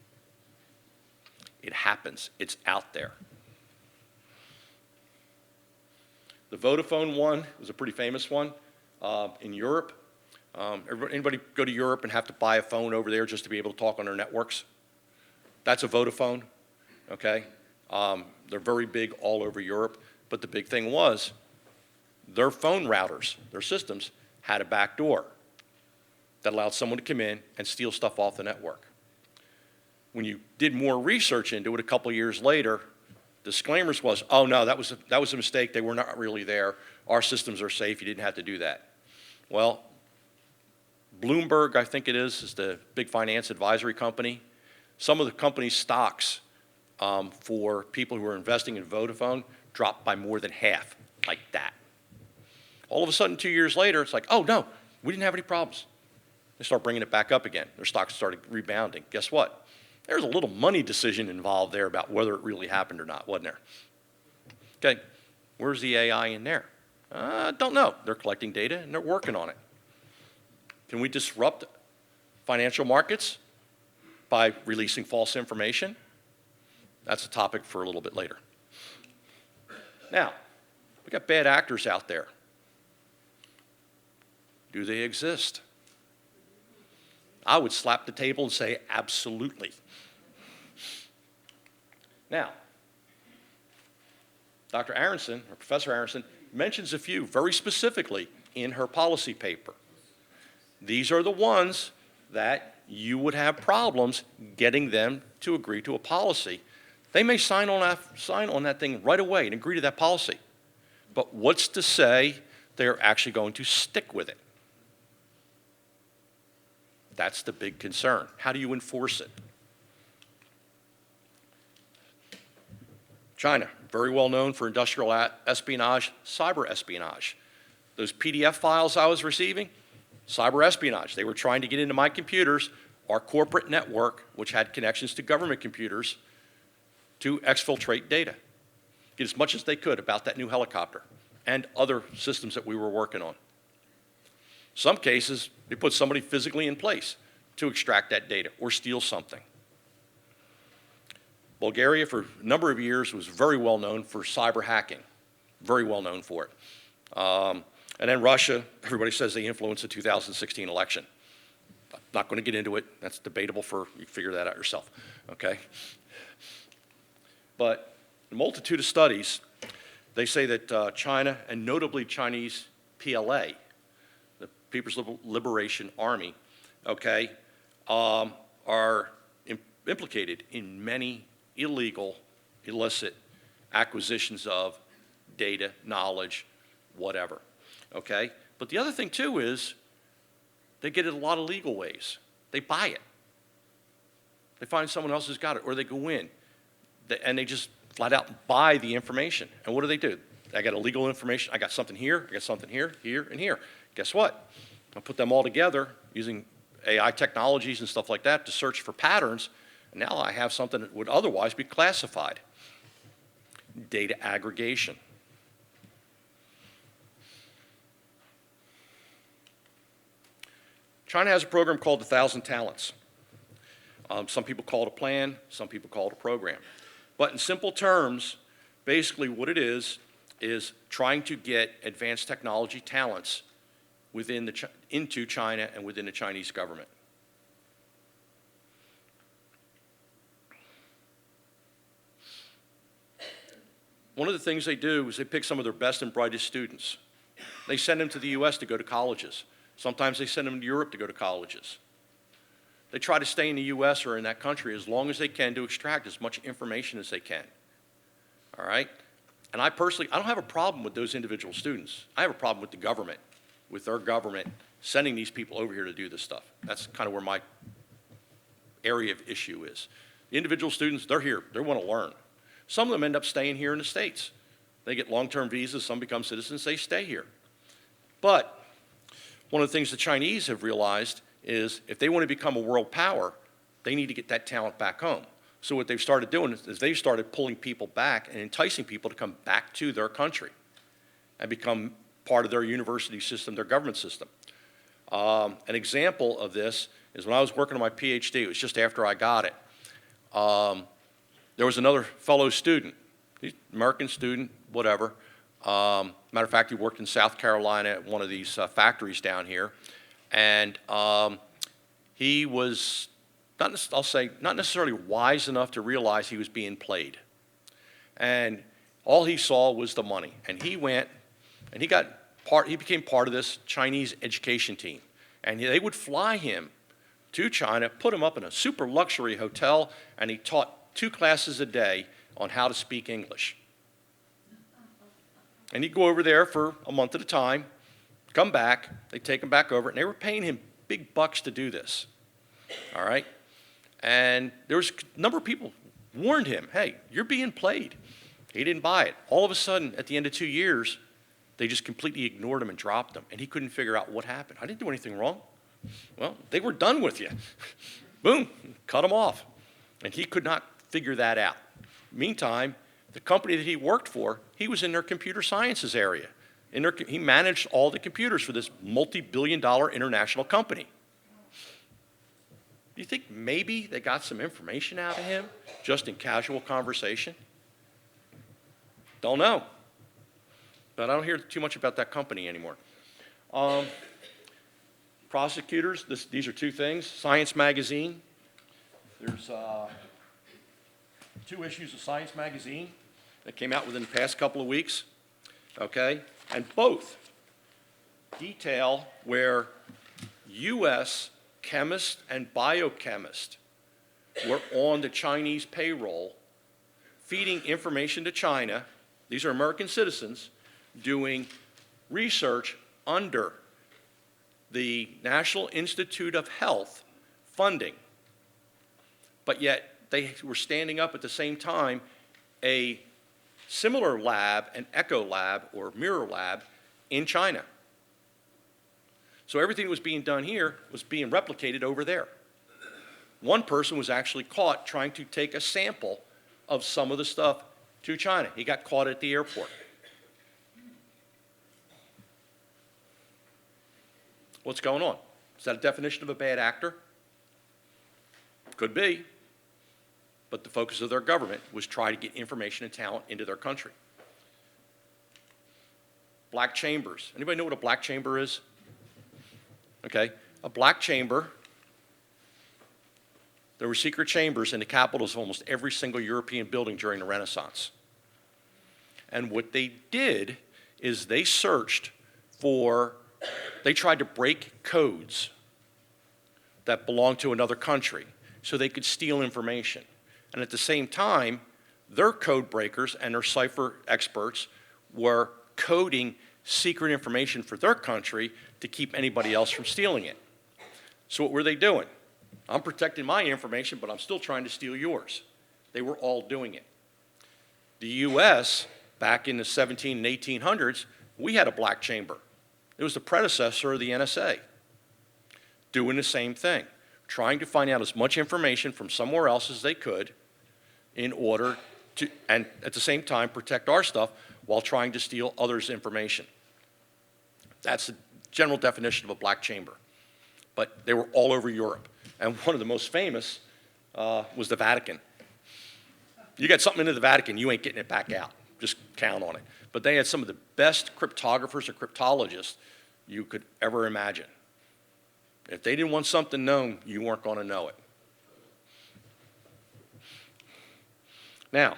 It happens. It's out there. The Vodafone one was a pretty famous one in Europe. Anybody go to Europe and have to buy a phone over there just to be able to talk on their networks? That's a Vodafone, okay? They're very big all over Europe, but the big thing was their phone routers, their systems, had a back door that allowed someone to come in and steal stuff off the network. When you did more research into it a couple of years later, disclaimers was, oh no, that was a mistake, they were not really there, our systems are safe, you didn't have to do that. Well, Bloomberg, I think it is the big finance advisory company. Some of the company's stocks for people who are investing in Vodafone dropped by more than half, like that. All of a sudden, 2 years later, it's like, oh no, we didn't have any problems. They start bringing it back up again. Their stocks started rebounding. Guess what? There's a little money decision involved there about whether it really happened or not, wasn't there? Okay, where's the AI in there? Don't know. They're collecting data and they're working on it. Can we disrupt financial markets by releasing false information? That's a topic for a little bit later. Now, we got bad actors out there. Do they exist? I would slap the table and say absolutely. Now, Dr. Aronson, or Professor Aronson, mentions a few very specifically in her policy paper. These are the ones that you would have problems getting them to agree to a policy. They may sign on that thing right away and agree to that policy. But what's to say they're actually going to stick with it? That's the big concern. How do you enforce it? China, very well known for industrial espionage, cyber espionage. Those PDF files I was receiving, cyber espionage. They were trying to get into my computers, our corporate network, which had connections to government computers, to exfiltrate data. Get as much as they could about that new helicopter and other systems that we were working on. Some cases, they put somebody physically in place to extract that data or steal something. Bulgaria, for a number of years, was very well known for cyber hacking, very well known for it. And then Russia, everybody says they influenced the 2016 election. I'm not going to get into it. That's debatable you figure that out yourself, okay? But a multitude of studies, they say that China, and notably Chinese PLA, the People's Liberation Army, okay, are implicated in many illegal, illicit acquisitions of data, knowledge, whatever, okay? But the other thing, too, is they get it a lot of legal ways. They buy it. They find someone else who's got it, or they go in, and they just flat out buy the information. And what do? I got illegal information. I got something here. I got something here, here, and here. Guess what? I'll put them all together using AI technologies and stuff like that to search for patterns. And now I have something that would otherwise be classified. Data aggregation. China has a program called the 1,000 Talents. Some people call it a plan, some people call it a program. But in simple terms, basically what it is trying to get advanced technology talents into China and within the Chinese government. One of the things they do is they pick some of their best and brightest students. They send them to the US to go to colleges. Sometimes they send them to Europe to go to colleges. They try to stay in the US or in that country as long as they can to extract as much information as they can. All right? And I don't have a problem with those individual students. I have a problem with the government, with their government sending these people over here to do this stuff. That's kind of where my area of issue is. The individual students, they're here. They want to learn. Some of them end up staying here in the States. They get long-term visas. Some become citizens. They stay here. But one of the things the Chinese have realized is if they want to become a world power, they need to get that talent back home. So what they've started doing is they've started pulling people back and enticing people to come back to their country and become part of their university system, their government system. An example of this is when I was working on my PhD, it was just after I got it. There was another fellow student, he's an American student, whatever. Matter of fact, he worked in South Carolina at one of these factories down here. And he was, not necessarily wise enough to realize he was being played. And all he saw was the money. And he went, and he became part of this Chinese education team. And they would fly him to China, put him up in a super luxury hotel, and he taught 2 classes a day on how to speak English. And he'd go over there for a month at a time, come back, they'd take him back over, and they were paying him big bucks to do this, all right? And there was a number of people warned him, hey, you're being played. He didn't buy it. All of a sudden, at the end of 2 years, they just completely ignored him and dropped him, and he couldn't figure out what happened. I didn't do anything wrong. Well, they were done with you. Boom, cut him off. And he could not figure that out. Meantime, the company that he worked for, he was in their computer sciences area. He managed all the computers for this multi-billion-dollar international company. Do you think maybe they got some information out of him just in casual conversation? Don't know. But I don't hear too much about that company anymore. Prosecutors, these are 2 things. Science Magazine. There's 2 issues of Science Magazine that came out within the past couple of weeks, okay? And both detail where U.S. chemists and biochemists were on the Chinese payroll feeding information to China. These are American citizens doing research under the National Institute of Health funding. But yet they were standing up at the same time a similar lab, an echo lab or mirror lab in China. So everything that was being done here was being replicated over there. One person was actually caught trying to take a sample of some of the stuff to China. He got caught at the airport. What's going on? Is that a definition of a bad actor? Could be. But the focus of their government was try to get information and talent into their country. Black chambers. Anybody know what a black chamber is? Okay. A black chamber, there were secret chambers in the capitals of almost every single European building during the Renaissance. And what they did is they tried to break codes that belonged to another country so they could steal information. And at the same time, their code breakers and their cipher experts were coding secret information for their country to keep anybody else from stealing it. So what were they doing? I'm protecting my information, but I'm still trying to steal yours. They were all doing it. The U.S., back in the 17 and 1800s, we had a black chamber. It was the predecessor of the NSA, doing the same thing, trying to find out as much information from somewhere else as they could in order to, and at the same time, protect our stuff while trying to steal others' information. That's the general definition of a black chamber. But they were all over Europe. And one of the most famous was the Vatican. You get something into the Vatican, you ain't getting it back out. Just count on it. But they had some of the best cryptographers or cryptologists you could ever imagine. If they didn't want something known, you weren't going to know it. Now,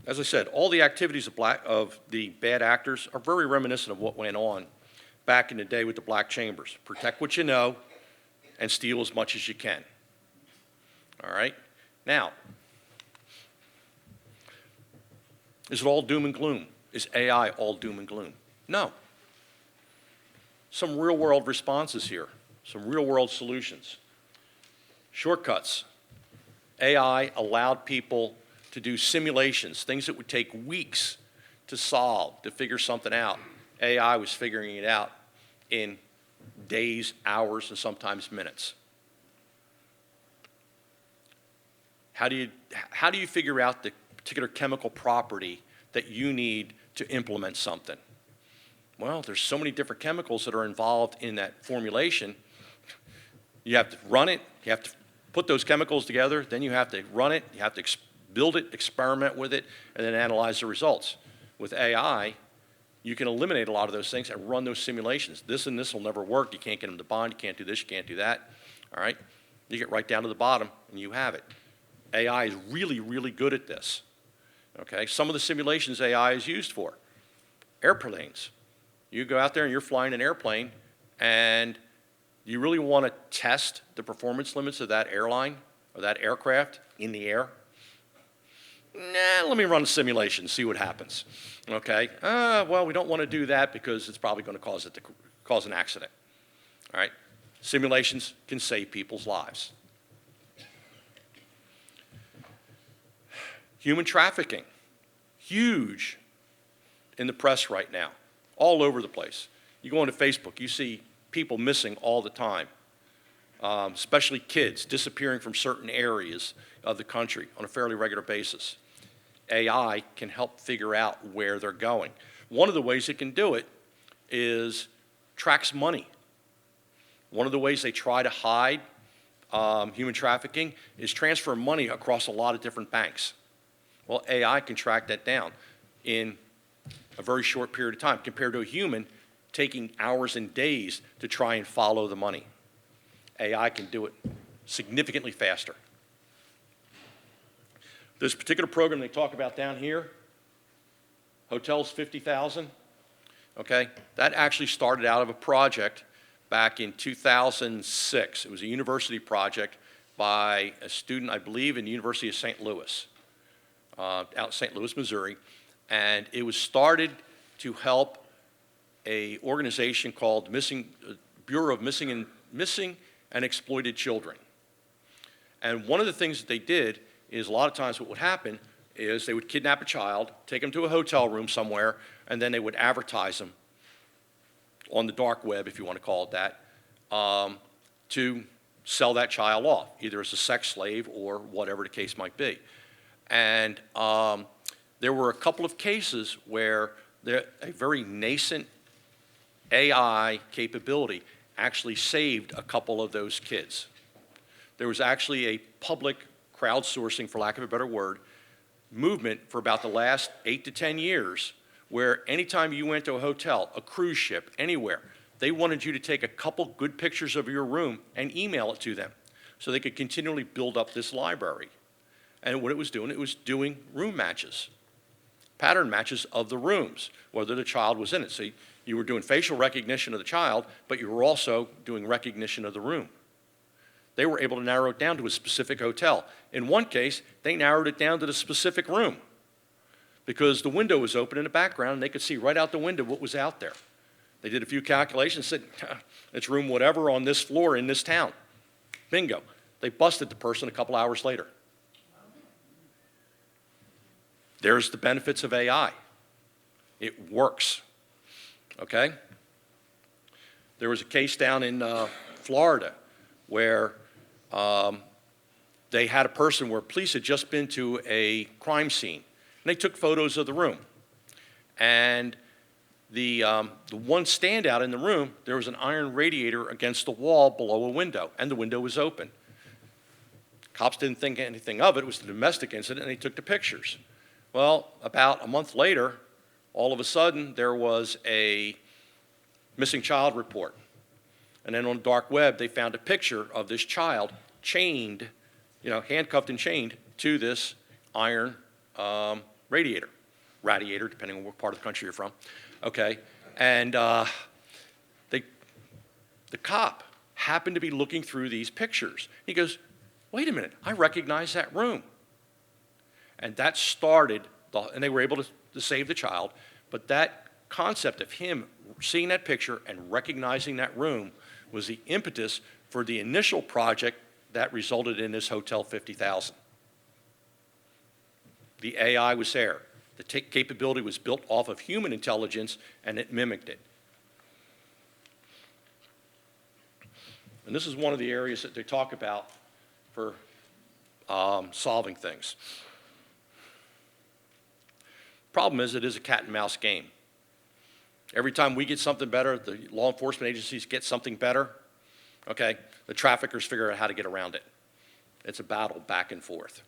as I said, all the activities of the bad actors are very reminiscent of what went on back in the day with the black chambers. Protect what you know and steal as much as you can. All right? Now, is it all doom and gloom? Is AI all doom and gloom? No. some real-world responses here, some real-world solutions. Shortcuts. AI allowed people to do simulations, things that would take weeks to solve, to figure something out. AI was figuring it out in days, hours, and sometimes minutes. How do you figure out the particular chemical property that you need to implement something? Well, there's so many different chemicals that are involved in that formulation. You have to run it, you have to put those chemicals together, then you have to run it, you have to build it, experiment with it, and then analyze the results. With AI, you can eliminate a lot of those things and run those simulations. This and this will never work. You can't get them to bond. You can't do this. You can't do that. All right? You get right down to the bottom, and you have it. AI is really, really good at this. Okay? Some of the simulations AI is used for. Airplanes. You go out there and you're flying an airplane, and you really want to test the performance limits of that airline or that aircraft in the air? Nah, let me run a simulation, see what happens. Okay? Well, we don't want to do that because it's probably going to cause an accident. All right? Simulations can save people's lives. Human trafficking, huge in the press right now, all over the place. You go onto Facebook, you see people missing all the time, especially kids disappearing from certain areas of the country on a fairly regular basis. AI can help figure out where they're going. One of the ways it can do it is tracks money. One of the ways they try to hide human trafficking is transfer money across a lot of different banks. Well, AI can track that down in a very short period of time compared to a human taking hours and days to try and follow the money. AI can do it significantly faster. This particular program they talk about down here, Hotels 50,000, okay, that actually started out of a project back in 2006. It was a university project by a student, I believe, in the University of St. Louis, out in St. Louis, Missouri, and it was started to help an organization called Bureau of Missing and Exploited Children. And one of the things that they did is a lot of times what would happen is they would kidnap a child, take them to a hotel room somewhere, and then they would advertise them on the dark web, if you want to call it that, to sell that child off, either as a sex slave or whatever the case might be. And there were a couple of cases where a very nascent AI capability actually saved a couple of those kids. There was actually a public crowdsourcing, for lack of a better word, movement for about the last 8 to 10 years where anytime you went to a hotel, a cruise ship, anywhere, they wanted you to take a couple good pictures of your room and email it to them so they could continually build up this library. And what it was doing room matches, pattern matches of the rooms, whether the child was in it. So you were doing facial recognition of the child, but you were also doing recognition of the room. They were able to narrow it down to a specific hotel. In one case, they narrowed it down to the specific room because the window was open in the background and they could see right out the window what was out there. They did a few calculations, said, it's room whatever on this floor in this town. Bingo. They busted the person a couple hours later. There's the benefits of AI. It works. Okay? There was a case down in Florida where they had a person where police had just been to a crime scene, and they took photos of the room. And the one standout in the room, there was an iron radiator against the wall below a window, and the window was open. Cops didn't think anything of it. It was a domestic incident, and they took the pictures. Well, about a month later, all of a sudden, there was a missing child report. And then on the dark web, they found a picture of this child chained, handcuffed and chained to this iron radiator, depending on what part of the country you're from. Okay, and the cop happened to be looking through these pictures. He goes, wait a minute, I recognize that room. And that started, and they were able to save the child, but that concept of him seeing that picture and recognizing that room was the impetus for the initial project that resulted in this Hotel 50,000. The AI was there. The capability was built off of human intelligence, and it mimicked it. And this is one of the areas that they talk about for solving things. Problem is, it is a cat and mouse game. Every time we get something better, the law enforcement agencies get something better, okay, the traffickers figure out how to get around it. It's a battle back and forth.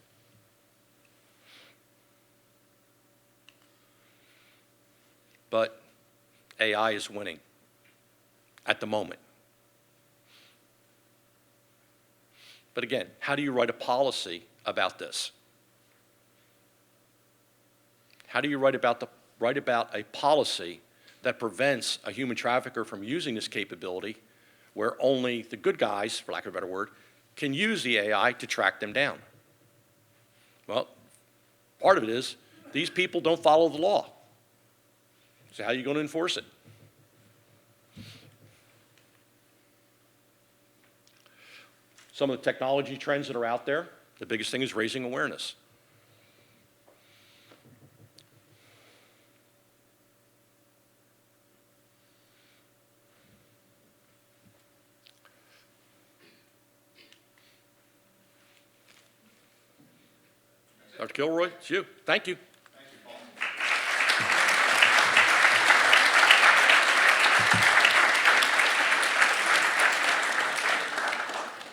But AI is winning at the moment. But again, how do you write a policy about this? How do you write about a policy that prevents a human trafficker from using this capability where only the good guys, for lack of a better word, can use the AI to track them down? Well, part of it is these people don't follow the law. So how are you going to enforce it? Some of the technology trends that are out there, the biggest thing is raising awareness. Dr. Kilroy, it's you. Thank you.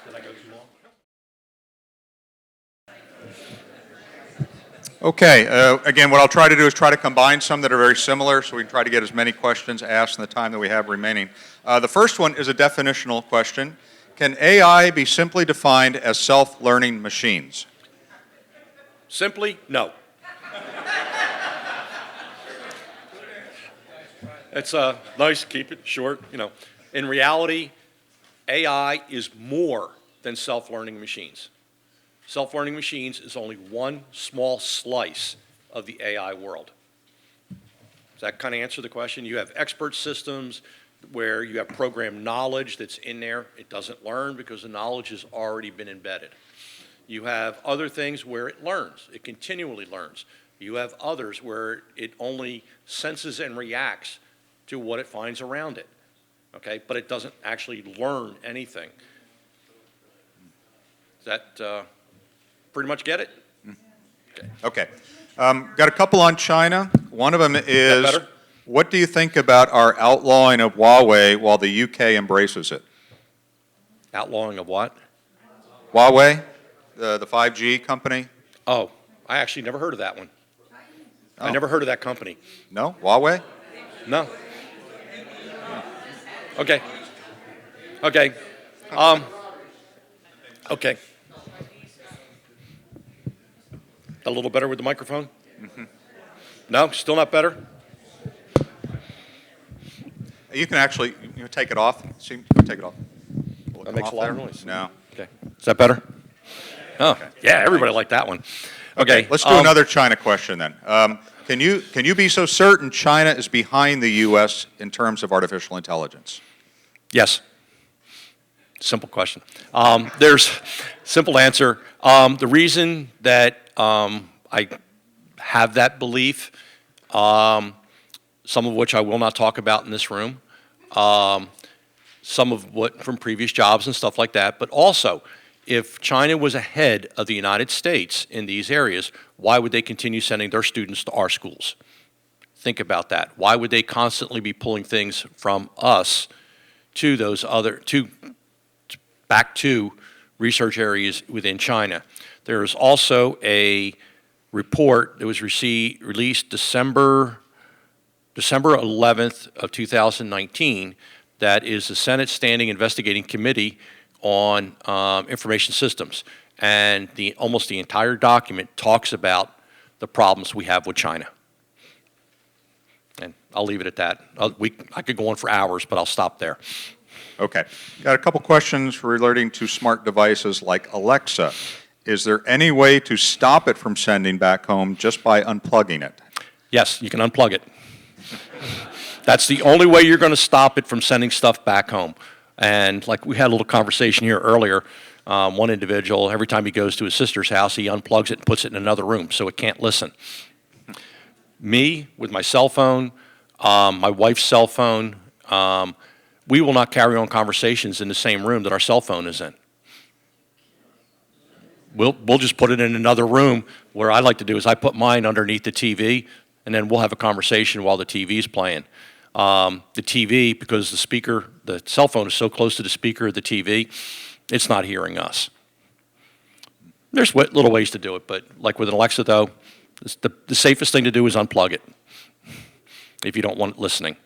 Did I go too long? Okay, again, what I'll try to do is try to combine some that are very similar so we can try to get as many questions asked in the time that we have remaining. The first one is a definitional question. Can AI be simply defined as self-learning machines? Simply, no. It's nice, keep it short, you know. In reality, AI is more than self-learning machines. Self-learning machines is only one small slice of the AI world. Does that kind of answer the question? You have expert systems where you have programmed knowledge that's in there. It doesn't learn because the knowledge has already been embedded. You have other things where it learns. It continually learns. You have others where it only senses and reacts to what it finds around it, okay? But it doesn't actually learn anything. Does that pretty much get it? Okay. Got a couple on China. One of them is, better? what do you think about our outlawing of Huawei while the UK embraces it? Outlawing of what? Huawei, the 5G company? Oh, I actually never heard of that one. I Oh. never heard of that company. No? Huawei? No. Okay. Okay. Okay. A little better with the microphone? Mm-hmm. No, still not better? You can actually take it off. See, take it off. Will it That come makes off a lot of there? noise. No. Okay. Is that better? Oh, yeah, everybody liked that one. Okay. Let's do another China question then. Can you be so certain China is behind the U.S. in terms of artificial intelligence? Yes. Simple question. There's simple answer. The reason that I have that belief, some of which I will not talk about in this room, some of what from previous jobs and stuff like that, but also if China was ahead of the United States in these areas, why would they continue sending their students to our schools? Think about that. Why would they constantly be pulling things from us to those other, back to research areas within China? There is also a report that was released December 11th of 2019 that is the Senate Standing Investigating Committee on Information Systems. And almost the entire document talks about the problems we have with China. And I'll leave it at that. I could go on for hours, but I'll stop there. Okay. Got a couple questions relating to smart devices like Alexa. Is there any way to stop it from sending back home just by unplugging it? Yes, you can unplug it. That's the only way you're going to stop it from sending stuff back home. And like we had a little conversation here earlier, one individual, every time he goes to his sister's house, he unplugs it and puts it in another room so it can't listen. Me, with my cell phone, my wife's cell phone, we will not carry on conversations in the same room that our cell phone is in. We'll just put it in another room. Where I like to do is I put mine underneath the TV, and then we'll have a conversation while the TV's playing. The TV, because the cell phone is so close to the speaker of the TV, it's not hearing us. There's little ways to do it, but like with an Alexa, though, the safest thing to do is unplug it if you don't want it listening.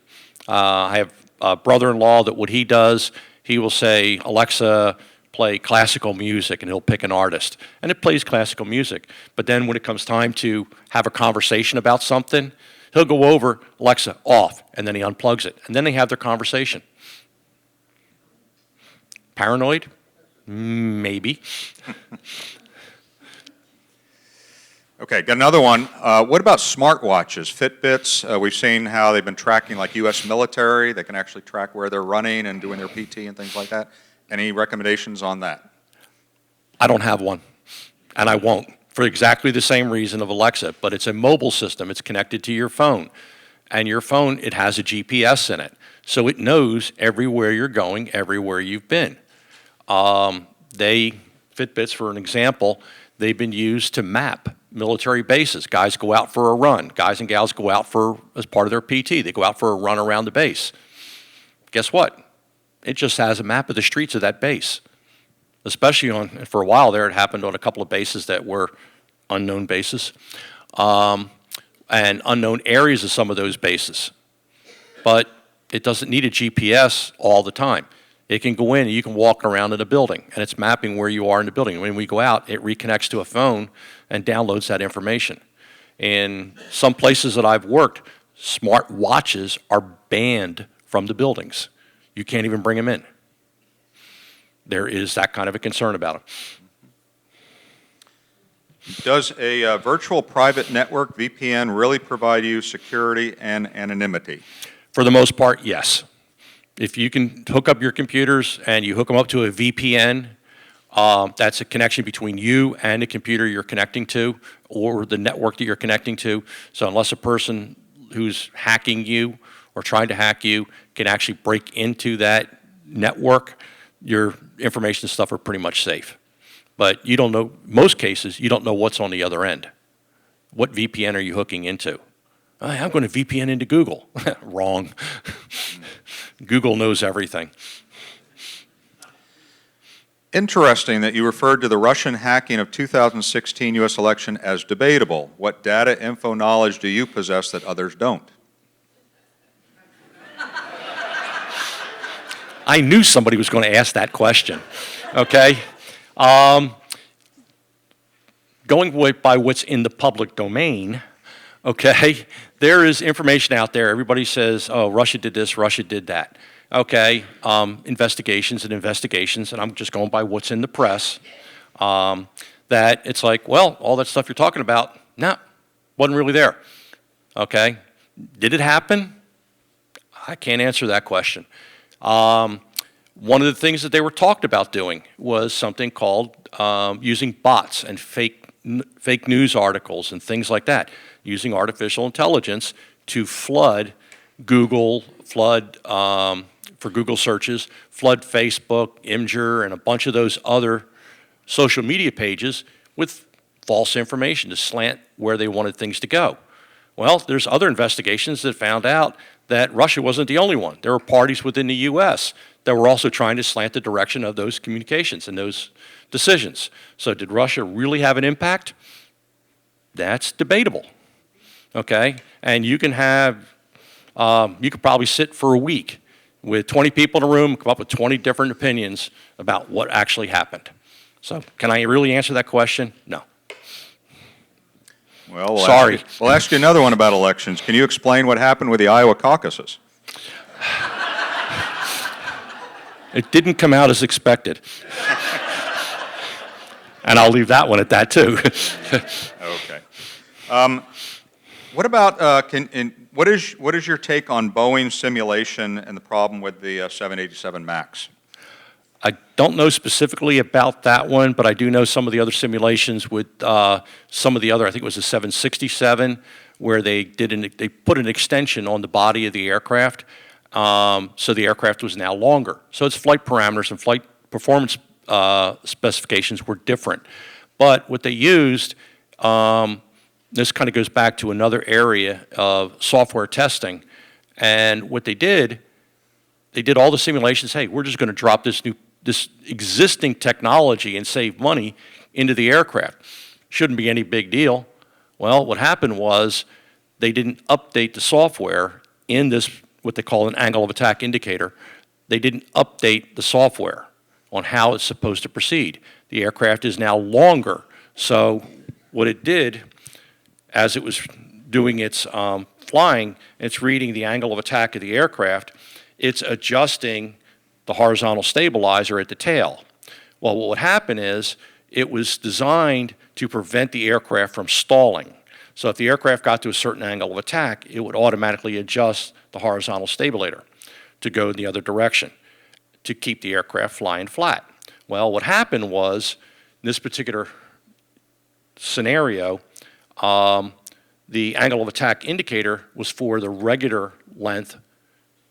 I have a brother-in-law that what he does, he will say, Alexa, play classical music, and he'll pick an artist. And it plays classical music. But then when it comes time to have a conversation about something, he'll go over, Alexa, off, and then he unplugs it. And then they have their conversation. Paranoid? Maybe. Okay, got another one. What about smartwatches, Fitbits? We've seen how they've been tracking like U.S. military. They can actually track where they're running and doing their PT and things like that. Any recommendations on that? I don't have one, and I won't, for exactly the same reason of Alexa, but it's a mobile system. It's connected to your phone, and your phone, it has a GPS in it, so it knows everywhere you're going, everywhere you've been. Fitbits, for an example, they've been used to map military bases. Guys go out for a run. Guys and gals go out as part of their PT. They go out for a run around the base. Guess what? It just has a map of the streets of that base. Especially for a while there, it happened on a couple of bases that were unknown bases, and unknown areas of some of those bases. But it doesn't need a GPS all the time. It can go in and you can walk around in a building, and it's mapping where you are in the building. When we go out, it reconnects to a phone and downloads that information. In some places that I've worked, smart watches are banned from the buildings. You can't even bring them in. There is that kind of a concern about them. Does a virtual private network, VPN, really provide you security and anonymity? For the most part, yes. If you can hook up your computers and you hook them up to a VPN, that's a connection between you and the computer you're connecting to or the network that you're connecting to. So unless a person who's hacking you or trying to hack you can actually break into that network, your information and stuff are pretty much safe. But you don't know, most cases, you don't know what's on the other end. What VPN are you hooking into? I'm going to VPN into Google. Wrong. Google knows everything. Interesting that you referred to the Russian hacking of 2016 U.S. election as debatable. What data, info, knowledge do you possess that others don't? I knew somebody was going to ask that question, okay? Going by what's in the public domain, okay, there is information out there. Everybody says, oh, Russia did this, Russia did that. Okay, investigations, and I'm just going by what's in the press, that it's like, well, all that stuff you're talking about, no, wasn't really there. Okay, did it happen? I can't answer that question. One of the things that they were talked about doing was something called using bots and fake news articles and things like that, using artificial intelligence to flood Google, for Google searches, flood Facebook, Imgur, and a bunch of those other social media pages with false information to slant where they wanted things to go. Well, there's other investigations that found out that Russia wasn't the only one. There were parties within the U.S. that were also trying to slant the direction of those communications and those decisions. So did Russia really have an impact? That's debatable, okay? And you can have, you could probably sit for a week with 20 people in a room, come up with 20 different opinions about what actually happened. So can I really answer that question? No. Well, Sorry. We'll ask you another one about elections. Can you explain what happened with the Iowa caucuses? It didn't come out as expected. And I'll leave that one at that, too. Okay. What about, what is your take on Boeing's simulation and the problem with the 787 MAX? I don't know specifically about that one, but I do know some of the other simulations with some of the other, I think it was a 767, where they put an extension on the body of the aircraft, so the aircraft was now longer. So its flight parameters and flight performance specifications were different. But what they used, this kind of goes back to another area of software testing, and what they did all the simulations. Hey, we're just going to drop this existing technology and save money into the aircraft. Shouldn't be any big deal. Well, what happened was they didn't update the software in this, what they call an angle of attack indicator. They didn't update the software on how it's supposed to proceed. The aircraft is now longer. So what it did, as it was doing its flying, it's reading the angle of attack of the aircraft, it's adjusting the horizontal stabilizer at the tail. Well, what would happen is it was designed to prevent the aircraft from stalling. So if the aircraft got to a certain angle of attack, it would automatically adjust the horizontal stabilizer to go in the other direction to keep the aircraft flying flat. Well, what happened was, in this particular scenario, the angle of attack indicator was for the regular length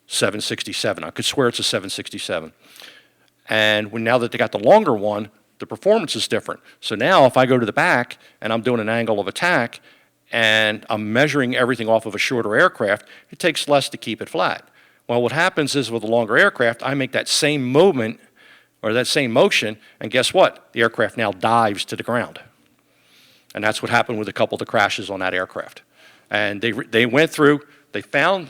767. I could swear it's a 767. And now that they got the longer one, the performance is different. So now if I go to the back and I'm doing an angle of attack and I'm measuring everything off of a shorter aircraft, it takes less to keep it flat. Well, what happens is with a longer aircraft, I make that same movement or that same motion, and guess what? The aircraft now dives to the ground. And that's what happened with a couple of the crashes on that aircraft. And they went through, they found,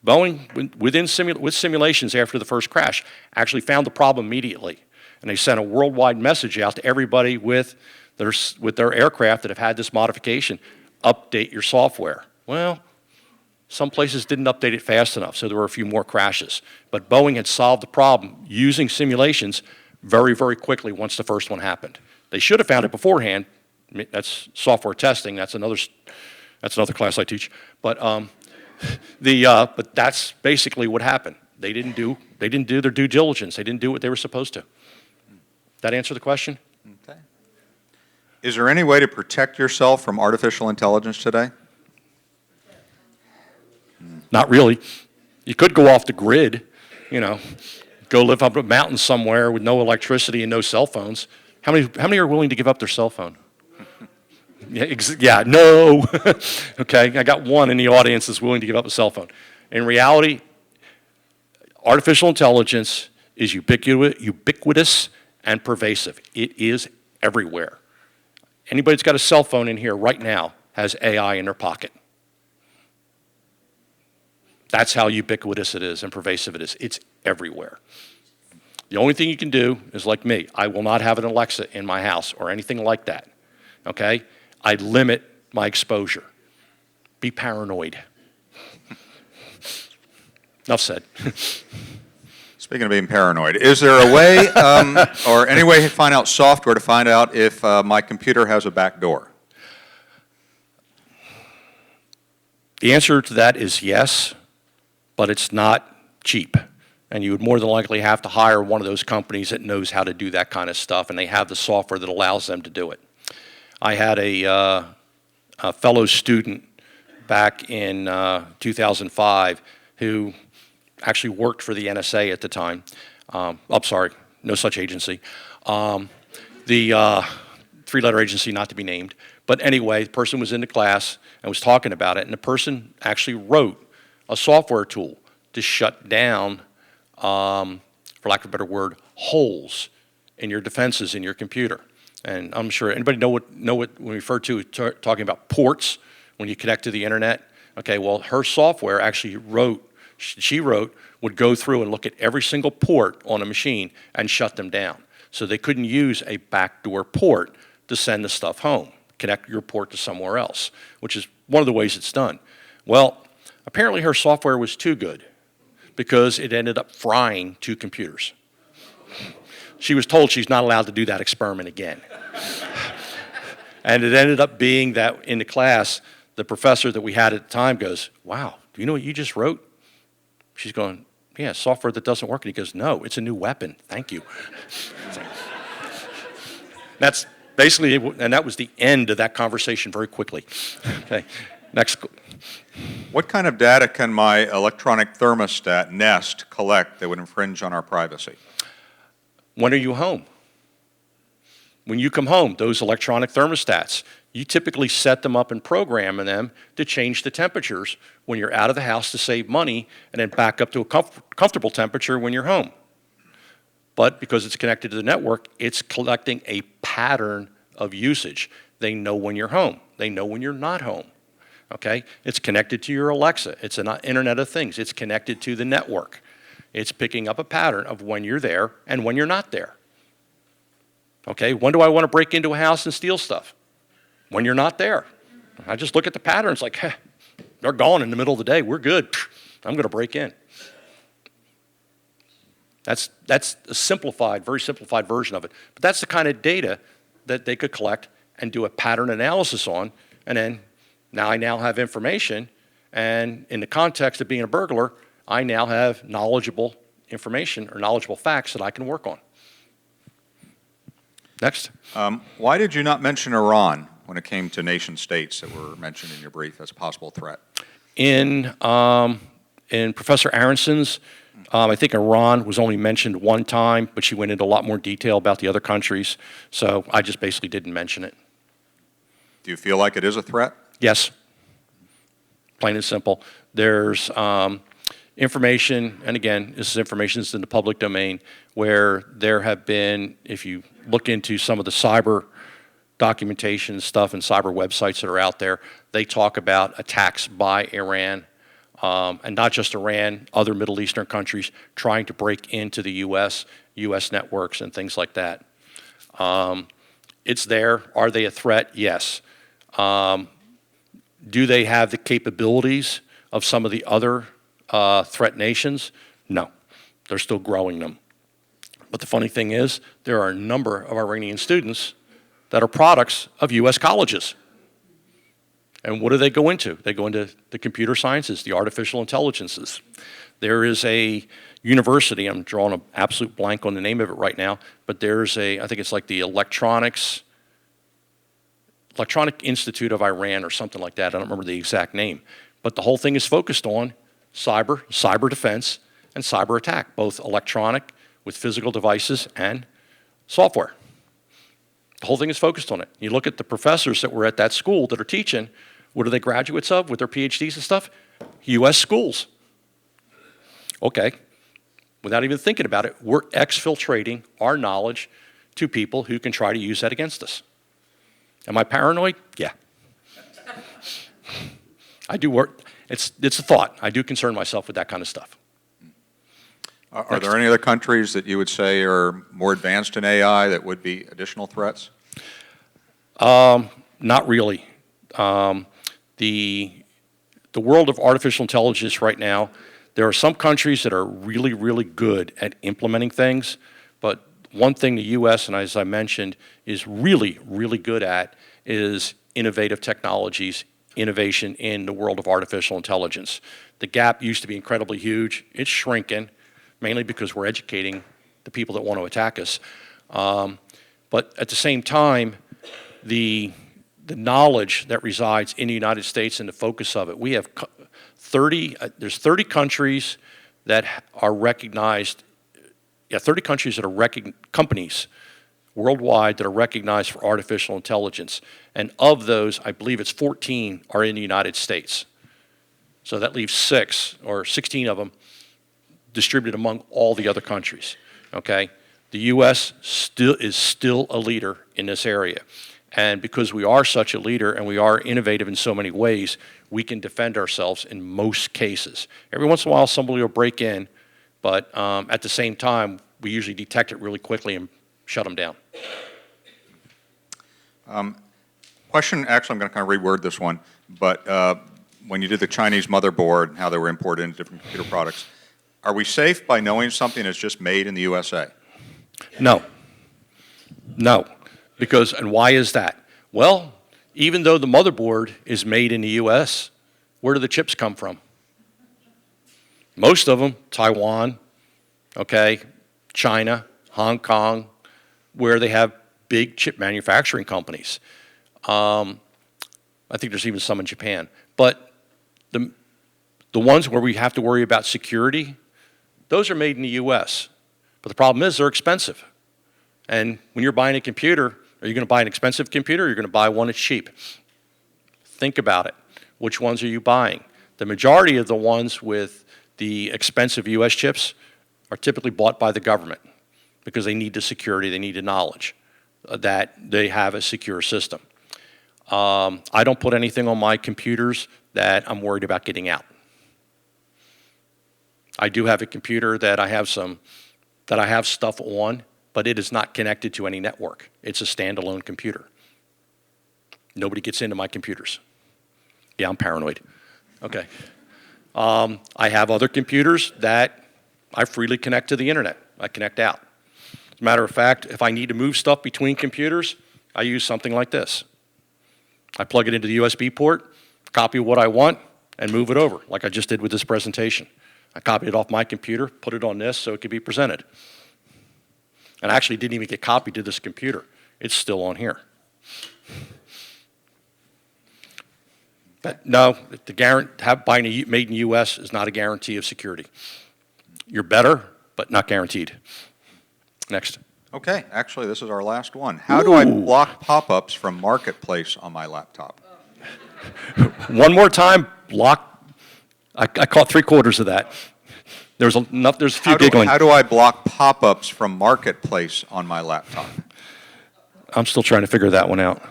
Boeing, with simulations after the first crash, actually found the problem immediately. And they sent a worldwide message out to everybody with their aircraft that have had this modification: update your software. Well, some places didn't update it fast enough, so there were a few more crashes. But Boeing had solved the problem using simulations very, very quickly once the first one happened. They should have found it beforehand. That's software testing. That's another class I teach. But but that's basically what happened. They didn't do their due diligence. They didn't do what they were supposed to. That answer the question? Okay. Is there any way to protect yourself from artificial intelligence today? Not really. You could go off the grid, go live up a mountain somewhere with no electricity and no cell phones. How many are willing to give up their cell phone? Yeah, no. Okay, I got one in the audience that's willing to give up a cell phone. In reality, artificial intelligence is ubiquitous and pervasive. It is everywhere. Anybody that's got a cell phone in here right now has AI in their pocket. That's how ubiquitous it is and pervasive it is. It's everywhere. The only thing you can do is like me. I will not have an Alexa in my house or anything like that, okay? I limit my exposure. Be paranoid. Enough said. Speaking of being paranoid, is there a way or any way to find out software to find out if my computer has a back door? The answer to that is yes, but it's not cheap. And you would more than likely have to hire one of those companies that knows how to do that kind of stuff, and they have the software that allows them to do it. I had a fellow student back in 2005 who actually worked for the NSA at the time. I'm sorry, no such agency. The three-letter agency not to be named. But anyway, the person was in the class and was talking about it, and the person actually wrote a software tool to shut down, for lack of a better word, holes in your defenses in your computer. And I'm sure anybody know what we refer to talking about ports when you connect to the internet. Okay, well, her software actually she wrote would go through and look at every single port on a machine and shut them down. So they couldn't use a backdoor port to send the stuff home. Connect your port to somewhere else, which is one of the ways it's done. Well, apparently her software was too good because it ended up frying 2 computers. She was told she's not allowed to do that experiment again. And it ended up being that in the class, the professor that we had at the time goes, wow, do you know what you just wrote? She's going, yeah, software that doesn't work. And he goes, no, it's a new weapon. Thank you. That's basically, and that was the end of that conversation very quickly. Okay, next. What kind of data can my electronic thermostat Nest collect that would infringe on our privacy? When are you home? When you come home, those electronic thermostats, you typically set them up and program them to change the temperatures when you're out of the house to save money, and then back up to a comfortable temperature when you're home. But because it's connected to the network, it's collecting a pattern of usage. They know when you're home. They know when you're not home. Okay? It's connected to your Alexa. It's an Internet of Things. It's connected to the network. It's picking up a pattern of when you're there and when you're not there. Okay? When do I want to break into a house and steal stuff? When you're not there. I just look at the patterns like, hey, they're gone in the middle of the day. We're good. I'm going to break in. That's a simplified, very simplified version of it. But that's the kind of data that they could collect and do a pattern analysis on, and then I now have information, and in the context of being a burglar, I now have knowledgeable information or knowledgeable facts that I can work on. Next. Why did you not mention Iran when it came to nation states that were mentioned in your brief as a possible threat? In Professor Aronson's, I think Iran was only mentioned one time, but she went into a lot more detail about the other countries, so I just basically didn't mention it. Do you feel like it is a threat? Yes, plain and simple. There's information, and again, this is information that's in the public domain, where there have been, if you look into some of the cyber documentation stuff and cyber websites that are out there, they talk about attacks by Iran, and not just Iran, other Middle Eastern countries trying to break into the U.S. networks and things like that. It's there. Are they a threat? Yes. Do they have the capabilities of some of the other threat nations? No. They're still growing them. But the funny thing is, there are a number of Iranian students that are products of U.S. colleges. And what do they go into? They go into the computer sciences, the artificial intelligences. There is a university, I'm drawing an absolute blank on the name of it right now, but there's I think it's like the Electronic Institute of Iran or something like that. I don't remember the exact name. But the whole thing is focused on cyber defense, and cyber attack, both electronic with physical devices and software. The whole thing is focused on it. You look at the professors that were at that school that are teaching, what are they graduates of with their PhDs and stuff? U.S. schools. Okay. Without even thinking about it, we're exfiltrating our knowledge to people who can try to use that against us. Am I paranoid? Yeah. I do work. It's a thought. I do concern myself with that kind of stuff. Are there any other countries that you would say are more advanced in AI that would be additional threats? Not really. The world of artificial intelligence right now, there are some countries that are really, really good at implementing things, but one thing the U.S., and as I mentioned, is really, really good at is innovative technologies, innovation in the world of artificial intelligence. The gap used to be incredibly huge. It's shrinking, mainly because we're educating the people that want to attack us. But at the same time, the knowledge that resides in the United States and the focus of it, we have there's 30 countries that are recognized, 30 countries that are companies worldwide that are recognized for artificial intelligence. And of those, I believe it's 14 are in the United States. So that leaves 6 or 16 of them distributed among all the other countries, okay? The U.S. is still a leader in this area. And because we are such a leader and we are innovative in so many ways, we can defend ourselves in most cases. Every once in a while, somebody will break in, but at the same time, we usually detect it really quickly and shut them down. Question, actually, I'm going to kind of reword this one, but when you did the Chinese motherboard and how they were imported into different computer products, are we safe by knowing something that's just made in the USA? No. No. Because, and why is that? Well, even though the motherboard is made in the US, where do the chips come from? Most of them, Taiwan, okay, China, Hong Kong, where they have big chip manufacturing companies. I think there's even some in Japan. But the ones where we have to worry about security, those are made in the US. But the problem is they're expensive. And when you're buying a computer, are you going to buy an expensive computer or are you going to buy one that's cheap? Think about it. Which ones are you buying? The majority of the ones with the expensive US chips are typically bought by the government because they need the security, they need the knowledge that they have a secure system. I don't put anything on my computers that I'm worried about getting out. I do have a computer that I have stuff on, but it is not connected to any network. It's a standalone computer. Nobody gets into my computers. Yeah, I'm paranoid. Okay. I have other computers that I freely connect to the internet. I connect out. As a matter of fact, if I need to move stuff between computers, I use something like this. I plug it into the USB port, copy what I want, and move it over, like I just did with this presentation. I copied it off my computer, put it on this so it could be presented. And I actually didn't even get copied to this computer. It's still on here. But no, buying made in the US is not a guarantee of security. You're better, but not guaranteed. Next. Okay, actually, this is our last one. How do I block pop-ups from Marketplace on my laptop? One more time, block. I caught 3/4 of that. There's a few giggling. How do I block pop-ups from Marketplace on my laptop? I'm still trying to figure that one out.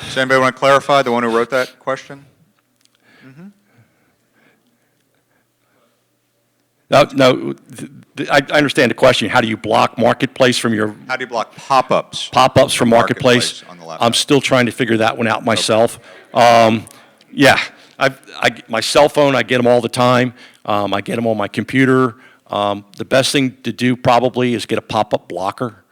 Does anybody want to clarify, the one who wrote that question? No, I understand the question. How do you block Marketplace from your How do you block pop-ups? Pop-ups from Marketplace? On the laptop. I'm still trying to figure that one out myself. Yeah, my cell phone, I get them all the time. I get them on my computer. The best thing to do probably is get a pop-up blocker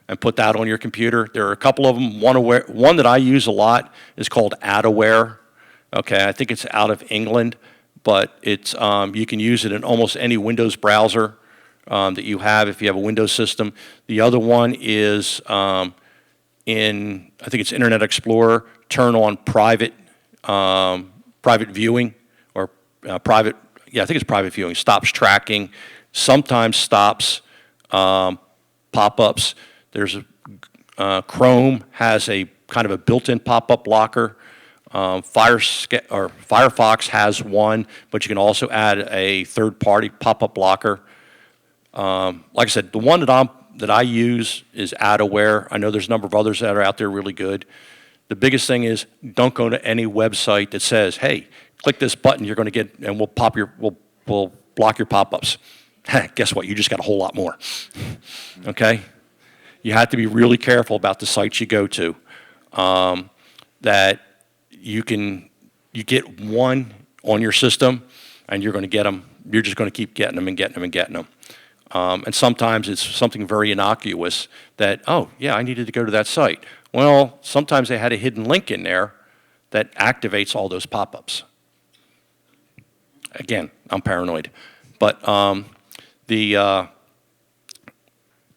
and put that on your computer. There are a couple of them. One that I use a lot is called Adaware. Okay, I think it's out of England, but it's you can use it in almost any Windows browser that you have if you have a Windows system. The other one is I think it's Internet Explorer. Turn on private viewing or private. Yeah, I think it's private viewing. Stops tracking. Sometimes stops pop-ups. There's Chrome has a kind of a built-in pop-up blocker. Firefox has one, but you can also add a third-party pop-up blocker. Like I said, the one that I use is Adaware. I know there's a number of others that are out there really good. The biggest thing is don't go to any website that says, "Hey, click this button, you're going to get, and we'll block your pop-ups." Guess what? You just got a whole lot more. Okay. You have to be really careful about the sites you go to. That you get one on your system, and you're going to get them. You're just going to keep getting them and getting them and getting them. And sometimes it's something very innocuous that, oh yeah, I needed to go to that site. Well, sometimes they had a hidden link in there that activates all those pop-ups. Again, I'm paranoid, but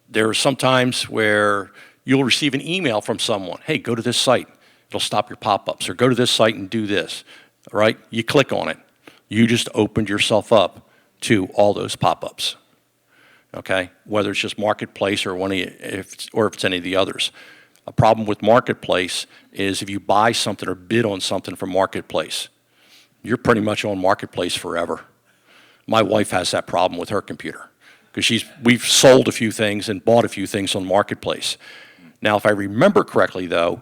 there are some times where you'll receive an email from someone, "Hey, go to this site. It'll stop your pop-ups," or "Go to this site and do this." All right? You click on it. You just opened yourself up to all those pop-ups. Okay? Whether it's just Marketplace or if it's any of the others. A problem with Marketplace is if you buy something or bid on something from Marketplace, you're pretty much on Marketplace forever. My wife has that problem with her computer because we've sold a few things and bought a few things on Marketplace. Now, if I remember correctly, though,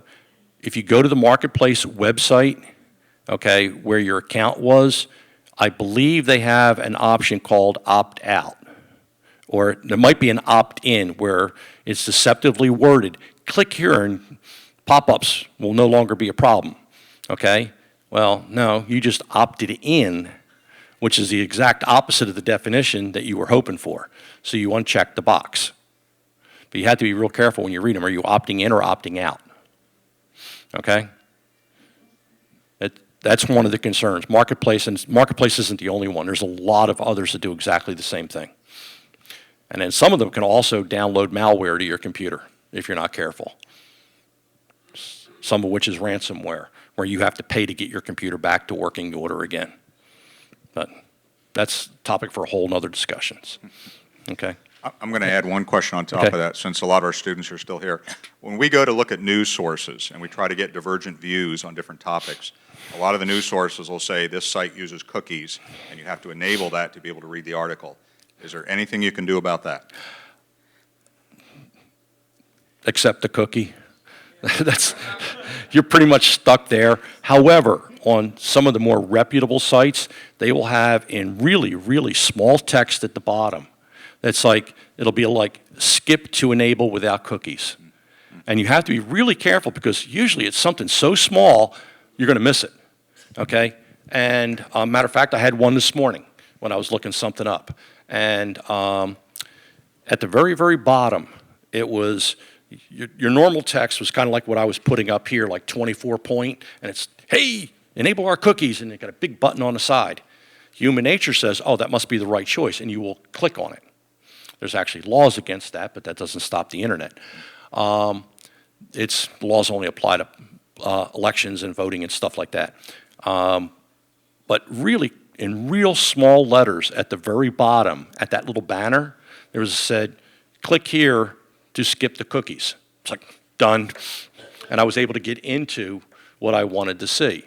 if you go to the Marketplace website, okay, where your account was, I believe they have an option called opt-out. Or there might be an opt-in where it's deceptively worded. Click here and pop-ups will no longer be a problem, okay? Well, no, you just opted in, which is the exact opposite of the definition that you were hoping for. So you uncheck the box. But you have to be real careful when you read them. Are you opting in or opting out? Okay? That's one of the concerns. Marketplace isn't the only one. There's a lot of others that do exactly the same thing. And then some of them can also download malware to your computer if you're not careful. Some of which is ransomware, where you have to pay to get your computer back to working order again. But that's a topic for a whole nother discussions. Okay? I'm going to add one question on top Okay. of that, since a lot of our students are still here. When we go to look at news sources and we try to get divergent views on different topics, a lot of the news sources will say this site uses cookies, and you have to enable that to be able to read the article. Is there anything you can do about that? Accept the cookie. You're pretty much stuck there. However, on some of the more reputable sites, they will have in really, really small text at the bottom. That's like, it'll be like skip to enable without cookies. And you have to be really careful because usually it's something so small, you're going to miss it, okay? And matter of fact, I had one this morning when I was looking something up. And at the very, very bottom, it was, your normal text was kind of like what I was putting up here, like 24 point, and it's, hey, enable our cookies, and it got a big button on the side. Human nature says, oh, that must be the right choice, and you will click on it. There's actually laws against that, but that doesn't stop the internet. Laws only apply to elections and voting and stuff like that. But really, in real small letters at the very bottom, at that little banner, there was said, click here to skip the cookies. It's like, done. And I was able to get into what I wanted to see.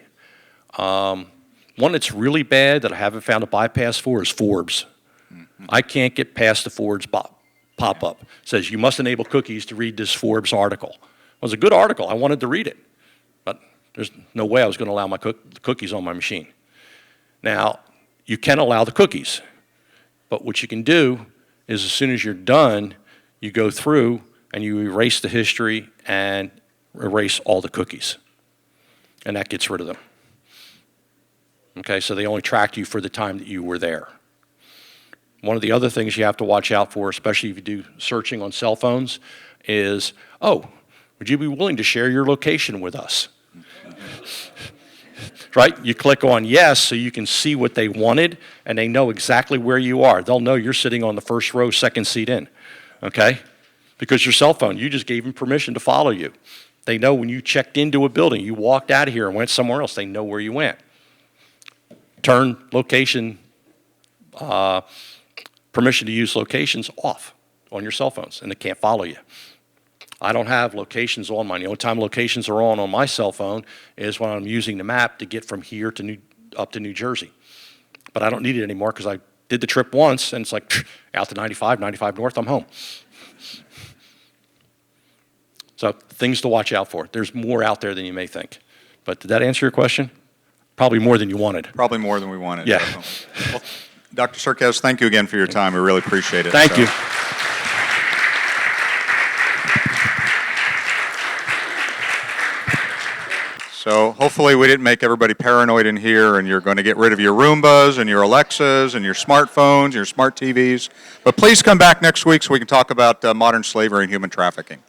One that's really bad that I haven't found a bypass for is Forbes. I can't get past the Forbes pop-up. It says, you must enable cookies to read this Forbes article. It was a good article. I wanted to read it. But there's no way I was going to allow my cookies on my machine. Now, you can allow the cookies. But what you can do is as soon as you're done, you go through and you erase the history and erase all the cookies. And that gets rid of them. Okay, so they only tracked you for the time that you were there. One of the other things you have to watch out for, especially if you do searching on cell phones, is, oh, would you be willing to share your location with us? Right? You click on yes so you can see what they wanted, and they know exactly where you are. They'll know you're sitting on the first row, second seat in. Okay? Because your cell phone, you just gave them permission to follow you. They know when you checked into a building, you walked out of here and went somewhere else, they know where you went. Turn location, permission to use locations off on your cell phones, and they can't follow you. I don't have locations on mine. The only time locations are on my cell phone is when I'm using the map to get from here to up to New Jersey. But I don't need it anymore because I did the trip once, and it's like, out to 95 North, I'm home. So things to watch out for. There's more out there than you may think. But did that answer your question? Probably more than you wanted. Probably more than we wanted. Yeah. Well, Dr. Serkes, thank you again for your time. We really appreciate it. Thank you. So hopefully we didn't make everybody paranoid in here, and you're going to get rid of your Roombas and your Alexas and your smartphones, your smart TVs. But please come back next week so we can talk about modern slavery and human trafficking.